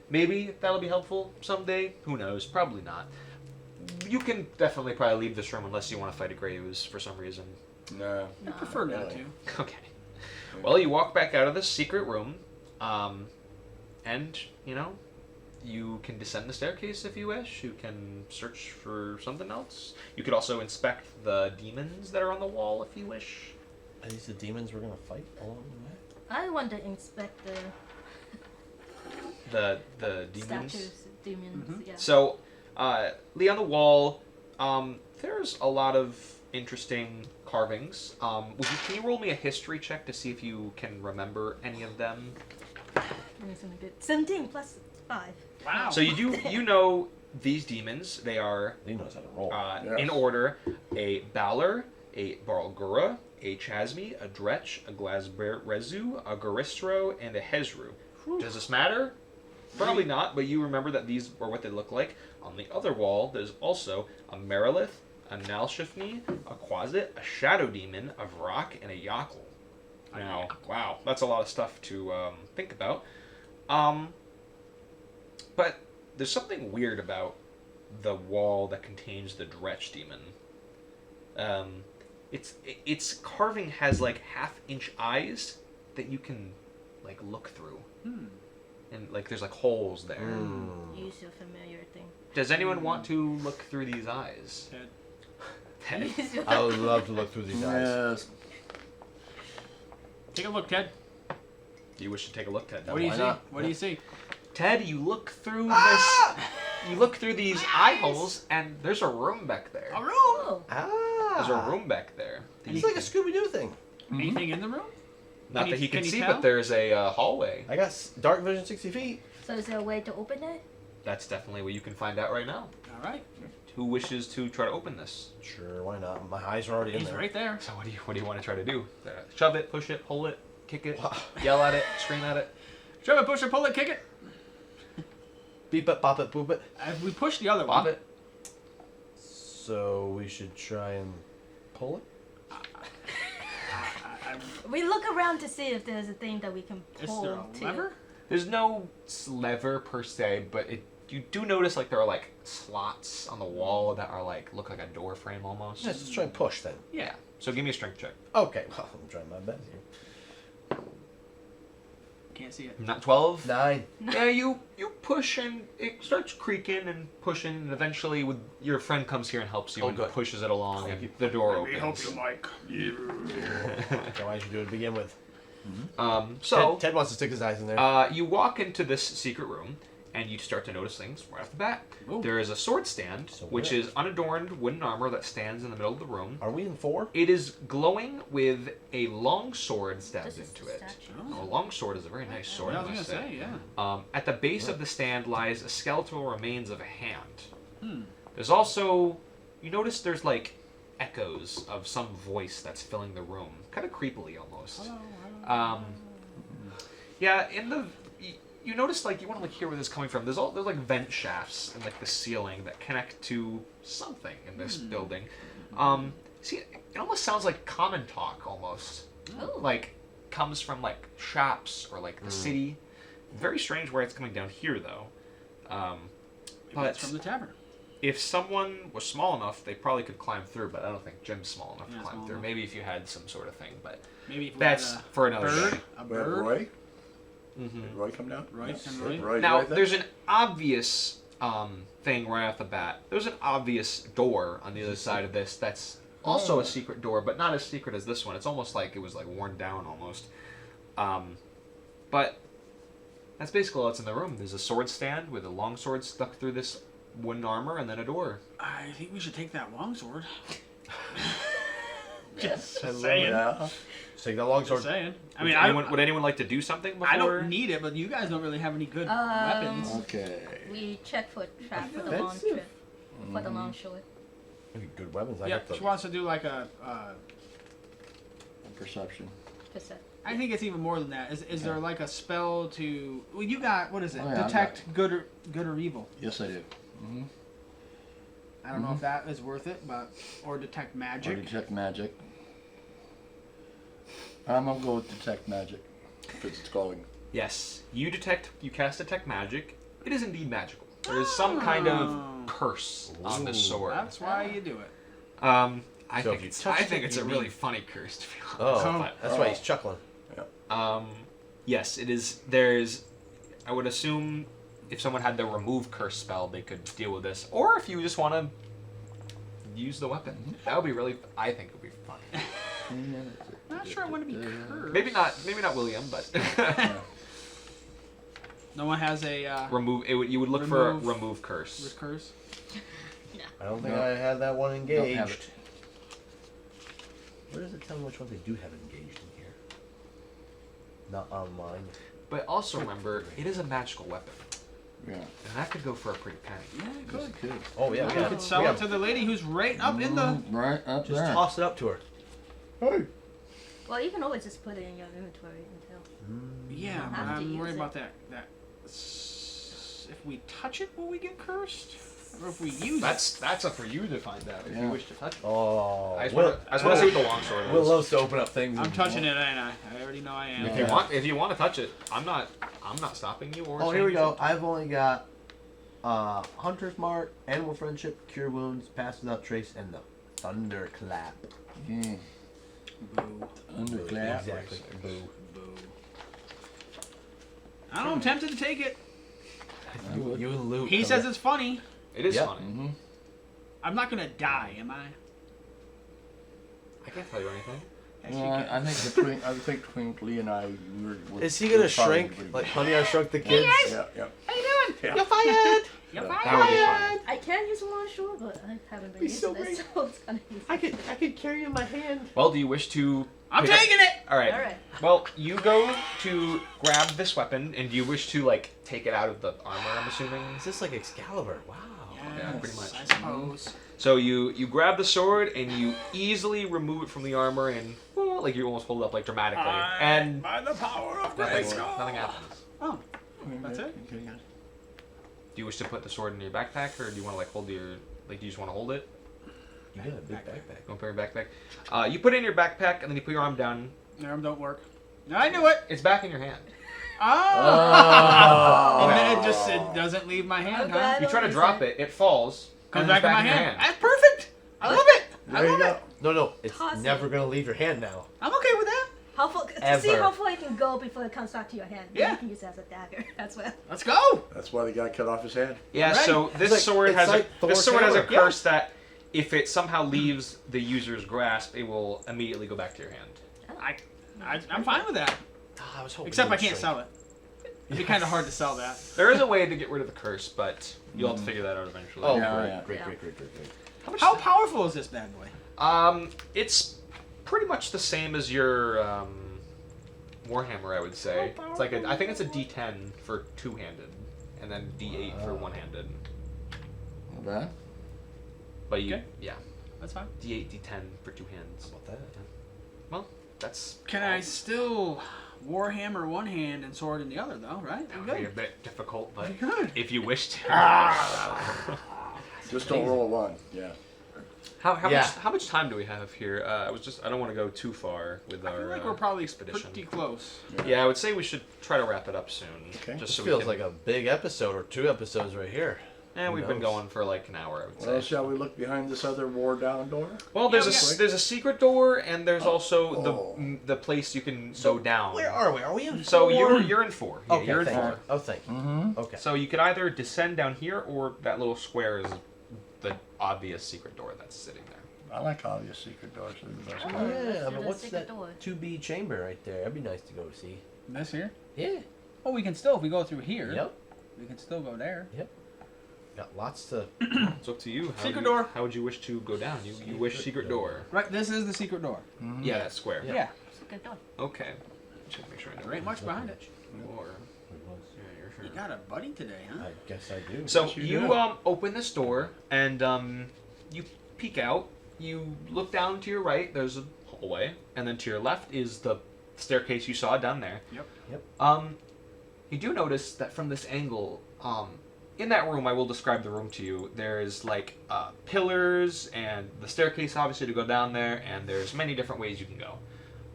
Maybe that'll be helpful someday. Who knows? Probably not. You can definitely probably leave this room unless you want to fight a grey ooze for some reason. No. I prefer not really. to. Okay. Well, you walk back out of this secret room, and you can descend the staircase if you wish. You can search for something else. You could also inspect the demons that are on the wall if you wish. Are these the demons we're gonna fight along the way? I want to inspect the The demons. statues, demons. Yeah. So, Lee, on the wall, there's a lot of interesting carvings. Can you roll me a history check to see if you can remember any of them? 17 plus 5. Wow. So you know these demons. They are He knows how to roll. Yes. in order: a Balor, a Barlgura, a Chasmi, a Dretch, a Glazberezu, a Garistro, and a Hezru. Does this matter? Probably not, but you remember that these are what they look like. On the other wall, there's also a Merilith, a Nalshifni, a Quasit, a Shadow Demon, a Vrak, and a Yakul. Now, wow, that's a lot of stuff to think about. But there's something weird about the wall that contains the Dretch Demon. Its carving has like half-inch eyes that you can like look through. And like there's like holes there. Use your familiar thing. Does anyone want to look through these eyes? Ted. Use your I would love to look through these eyes. Yes. Take a look, Ted. Do you wish to take a look, Ted? What do you why see? not? What do you see? Ted, you look through this. You look through these eye holes, and there's a room back there. A room. Oh. There's a room back there. It's like a Scooby-Doo thing. Anything in the room? Not Can that you- he can can you see, tell? but there's a hallway. I got dark vision 60 feet. So is there a way to open it? That's definitely what you can find out right now. All right. Who wishes to try to open this? Sure, why not? My eyes are already in He's there. right there. So what do you want to try to do? Shove it, push it, pull it, kick it, yell at it, scream at it. Shove it, push it, pull it, kick it. Beep it, bop it, boop it. We push the other Bob one. it. So we should try and pull it? We look around to see if there's a thing that we can Is pull there a to. lever? There's no lever per se, but you do notice like there are like slots on the wall that are like look like a door frame almost. Yes, let's try and push then. Yeah. So give me a strength check. Okay, well, I'm trying my best here. Can't see it. Not 12. 9. Yeah, you push and it starts creaking and pushing, and eventually with your friend comes here and helps you Oh, and good. pushes it along, Thank and you. the door opens. Mike. Okay, why should do it to begin with? So Ted wants to stick his eyes in there. you walk into this secret room, and you start to notice things right off the bat. Ooh. There is a sword stand, So which weird. is unadorned wooden armor that stands in the middle of the room. Are we in 4? It is glowing with a long sword stabbed This is into the it. statue. A long sword is a very nice sword, Yeah, I I was must gonna say. say, yeah. At the base of the stand lies a skeletal remains of a hand. Hmm. There's also, you notice there's like echoes of some voice that's filling the room, kind of creepily almost. Yeah, you notice like you want to like hear where this is coming from. There's like vent shafts in like the ceiling that connect to something in this building. See, it almost sounds like common talk almost. Ooh. Like comes from like shops or like the city. Very strange where it's coming down here though. But it's from the tavern. If someone was small enough, they probably could climb through, but I don't think Jim's small enough Yeah, to climb small through. enough. Maybe if you had some sort of thing, but Maybe if we that's had for a another bird. day. A We have bird. Roy. Mhm. Did Roy come down? Roy, Yes. and Roy. Roy's Now, right there. there's an obvious thing right off the bat. There's an obvious door on the other side of this that's also a secret door, but not as secret as this one. It's almost like it was like worn down almost. But that's basically all that's in the room. There's a sword stand with a long sword stuck through this wooden armor, and then a door. I think we should take that longsword. Yes. Saying. Yeah. Just take that long Just sword. saying. I Would mean, would anyone like to do something before? I don't need it, but you guys don't really have any good weapons. Okay. We check for trap for the long Offensive. trip. For the long short. Maybe good weapons. I Yeah, got the... she wants to do like a. Perception. Percent. I think it's even more than that. Is there like a spell to? Well, you got what is it? Oh, yeah, I Detect good or evil. Yes, I do. Mm-hmm. I don't know if that is worth it, but or detect Or magic. detect magic. I'm gonna go with detect magic. Because it's glowing. Yes, you cast detect magic. It is indeed magical. There is some kind of Oh. curse on the sword. That's why you do it. I So think if you it's touched I think it, it's you a really mean- funny curse to be Oh, honest. that's why he's chuckling. Yes, it is. There's. I would assume if someone had the remove curse spell, they could deal with this. Or if you just want to use the weapon, that would be really. I think it would be fun. Not sure I want to be cursed. Maybe not. Maybe not William, but No one has a remove. You would look Remove- for remove curse. curse. I don't think I had that one Don't engaged. have it. Where does it tell me which ones they do have engaged in here? Not online. But also remember, it is a magical weapon, Yeah. and that could go for a pretty penny. Yeah, good. Good. Oh yeah, You could sell it to the lady who's right up in the. Right up Just there. toss it up to her. Hey. Well, you can always just put it in your inventory until. Yeah, but have to I'm use worried it. about that. If we touch it, will we get cursed? Or if we use That's up for you to find out if you Yeah. wish to touch it. Oh, I just want to see what the longsword is. Will loves to open up things. it? I'm touching it, ain't I? I already know I am. If you want to touch it, I'm not stopping you. Or Oh, saying here we you go. should. I've only got Hunter's Mark, Animal Friendship, Cure Wounds, Pass Without Trace, and the Thunderclap. Mm. Boo. Underclap. Exactly. Boo. Boo. I don't know, I'm tempted to take it. I would. You and Luke. He says it's funny. It is Yep. funny. Mm-hmm. I'm not gonna die, am I? I can't tell you anything. Yes, you Well, can. I think between Lee and I, we're Is he gonna we're probably shrink pretty like good. Honey I Shrunk the Kids? Yeah, yeah. How you doing? Yeah. You're fired. You're Yeah. fine. That would be fun. I can use a longshore, but I haven't been He's using so it, great. so it's kind of easy. I could carry you in my hand. Well, do you wish to? I'm pick up- taking it. All right. All right. Well, you go to grab this weapon, and do you wish to like take it out of the armor? I'm assuming. Is this like Excalibur? Wow. Yeah, pretty much. I suppose. So you grab the sword and you easily remove it from the armor, and well, like you almost hold it up like dramatically, and by the power of nothing happens. Oh, that's it? Okay, yeah. Do you wish to put the sword in your backpack, or do you want to like hold your like? Do you just want to hold it? You got a big backpack. Go put it in your backpack. You put it in your backpack, and then you put your arm down. Your arm don't work. I knew it. It's back in your hand. Oh. And then it doesn't leave my hand, I'm huh? glad You try to Always drop it. it, it falls, Comes and it's back in my your hand. That's perfect. I love it. I There you love go. it. No, it's Toss never it. gonna leave your hand now. I'm okay with that. How far? To see Ever. how far it can go before it comes back to your hand. Then Yeah. You can use it as a dagger. That's what. Let's go. That's why the guy cut off his hand. Yeah. Right. So this like- sword it's has like a this Thor's sword has a hammer. curse that if it somehow leaves the user's grasp, it will immediately go back to your hand. I'm fine with that. I was hoping. Except I can't sell it. It'd be kind of hard to sell that. There is a way to get rid of the curse, but you'll have to figure that out eventually. Oh, Yeah, great, yeah. great. How powerful is this bad boy? It's pretty much the same as your Warhammer, I would say. It's like I think it's a D10 for two-handed, and then D8 for one-handed. Not bad. But you, Okay. yeah, That's fine. D8, D10 for two hands. About that. Well, that's Can I still Warhammer one hand and sword in the other, though? Right? that I'm would be a good. bit difficult, but Good. if you wish to. Just don't roll a one. Yeah. Yeah. How much time do we have here? I don't want to go too far with I our feel like we're probably expedition. pretty close. Yeah, I would say we should try to wrap it up soon. Okay. Just This so feels we can, like a big episode or 2 episodes right here. And we've Who been knows? going for like an hour, I would Well, say. shall we look behind this other wore down door? Well, there's Yeah, there's a secret door, and there's also Oh. the place you can go down. Where are we? Are we in? So 4? you're in 4. Yeah, Okay, you're in thank 4. you. Oh, thank you. Mm-hmm. Okay. So you could either descend down here, or that little square is the obvious secret door that's sitting there. I like obvious secret doors. They're the best. Oh, let's Yeah, do but the what's secret that door. 2B chamber right there? That'd be nice to go see. This here? Yeah. Oh, we can still, if we go through here, Yep. we can still go there. Got lots to. It's up to you. Secret door. How would you wish to go down? You wish secret door. Right, this is the secret door. Mm-hmm. Yeah, that square. Yeah. Secret door. Okay. Check, make sure I know. There ain't much behind it. Or, yeah, you're sure. You got a buddy today, huh? I guess I do. So Yes, you you do. open this door and you peek out. You look down to your right. There's a hallway, and then to your left is the staircase you saw down there. Yep. You do notice that from this angle, in that room, I will describe the room to you. There's like pillars and the staircase, obviously, to go down there, and there's many different ways you can go.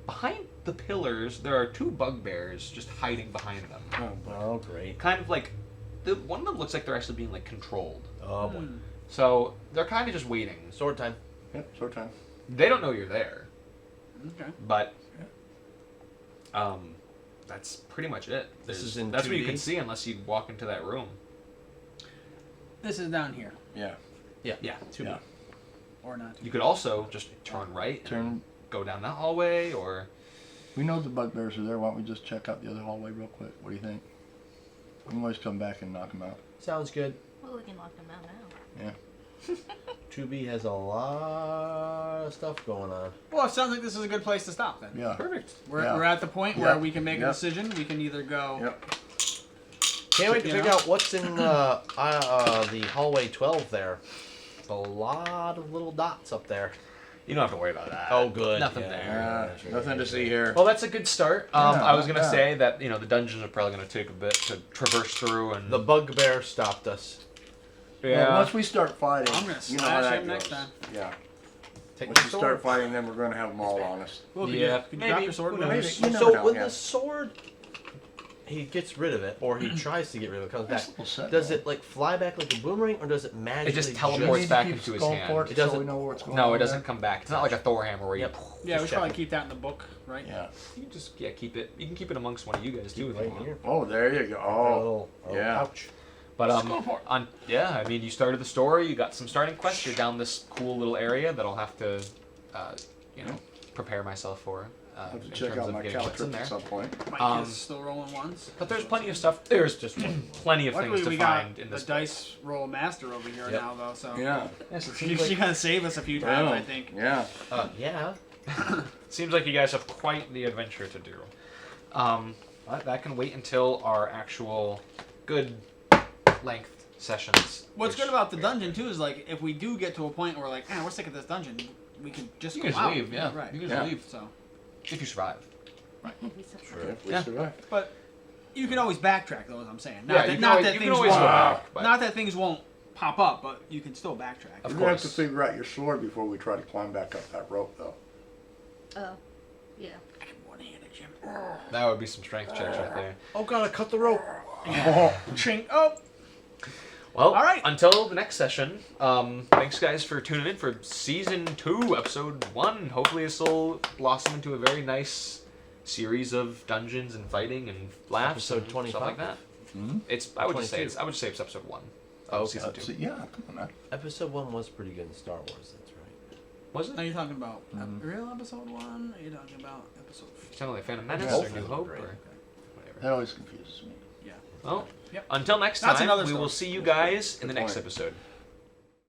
Behind the pillars, there are 2 bugbears just hiding behind them. Oh, great. Kind of like, one of them looks like they're actually being like controlled. Oh, boy. So they're kind of just waiting. Sword time. Yep, short time. They don't know you're there, Okay. but that's pretty much it. This is in that's what you 2D? can see unless you walk into that room. This is down here. Yeah. Yeah. Yeah. 2B. Yeah. Or not. You could also just turn right, and Turn. go down that hallway, or We know the bugbears are there. Why don't we just check out the other hallway real quick? What do you think? We can always come back and knock them out. Sounds good. Well, we can lock them out now. Yeah. 2B has a lot of stuff going on. Well, it sounds like this is a good place to stop then. Yeah. Perfect. We're Yeah. at the point Yeah. where we can make a Yep. decision. We can either go. Yep. Can't wait to You figure know? out what's in the hallway 12 there. There's a lot of little dots up there. You don't have to worry about that. Oh, good. Nothing Yeah. there. Nothing to see here. Well, that's a good start. Yeah, I was gonna yeah. say that the dungeons are probably gonna take a bit to traverse through, and The bugbear stopped us. Well, once we start fighting, I'm gonna you know how slash that him goes. next time. Yeah. Take Once my we sword. start fighting, then we're going to have them all on us. Well, could Yeah, you, could you maybe. drop your sword? Who Will? knows? You never So know, when yeah. the sword, he gets rid of it, or he tries to get rid of it, comes Nice back. little set, Does though. it like fly back like a boomerang, or does it magically just We teleports need to back keep into his skull hand. ports It so doesn't- we know what's going no, on it doesn't there. come back. It's not like a Thor hammer where you. Yep. Yeah, we Just should probably checking. keep that in the book, right? Yeah. You can just keep it. You can keep it amongst one of you guys too if you Right want. here. Oh, there you go. A Oh, little yeah. pouch. But Skull port. I mean, you started the story. You got some starting quests. You're down this cool little area that I'll have to, prepare myself for. I'll have to in check terms out of my getting what's in caltrip there. at some point. Mike Um, is still rolling ones. But there's plenty of stuff. There's just plenty of Luckily, things we to got find in the this. dice roll master over here Yep. now, though. So Yeah. Yes, it she, seems like, gotta save us a few times, Yeah. I think. Yeah. Yeah. seems like you guys have quite the adventure to do. But that can wait until our actual good length sessions. What's which- good about the dungeon too is like if we do get to a point where like, we're sick of this dungeon, we can just You go can just out. leave, yeah. Right. You can Yeah. just leave So, if you survive. We survived. Sure. If we Yeah. survive. but you can always backtrack, though. As I'm saying, not Yeah, that, you can not always- that you can things always won't, go back, but- not that things won't pop up, but you can still backtrack. Of You're going to have to course. figure out your sword before we try to climb back up that rope, though. Yeah. I can one-handed Jim. That would be some strength checks right there. Oh god, I cut the rope. Ching. Oh, Well, All right. until the next session, thanks guys for tuning in for season 2, episode 1. Hopefully this will blossom into a very nice series of dungeons and fighting and laughs Episode and 25? stuff like that. Mhm. I would just say 22. it's episode 1 Oh, of okay. season 2. Yeah, come on, man. Episode 1 was pretty good in Star Wars, that's right. Was it? are you talking about Mm-hmm. real episode 1? Are you talking about episode? Sounded like Phantom Menace Both or of New them Hope were or great. whatever. That always confuses me. Yeah. Well, Yep. until next That's time, another we story. will see you guys in the Good next point. episode.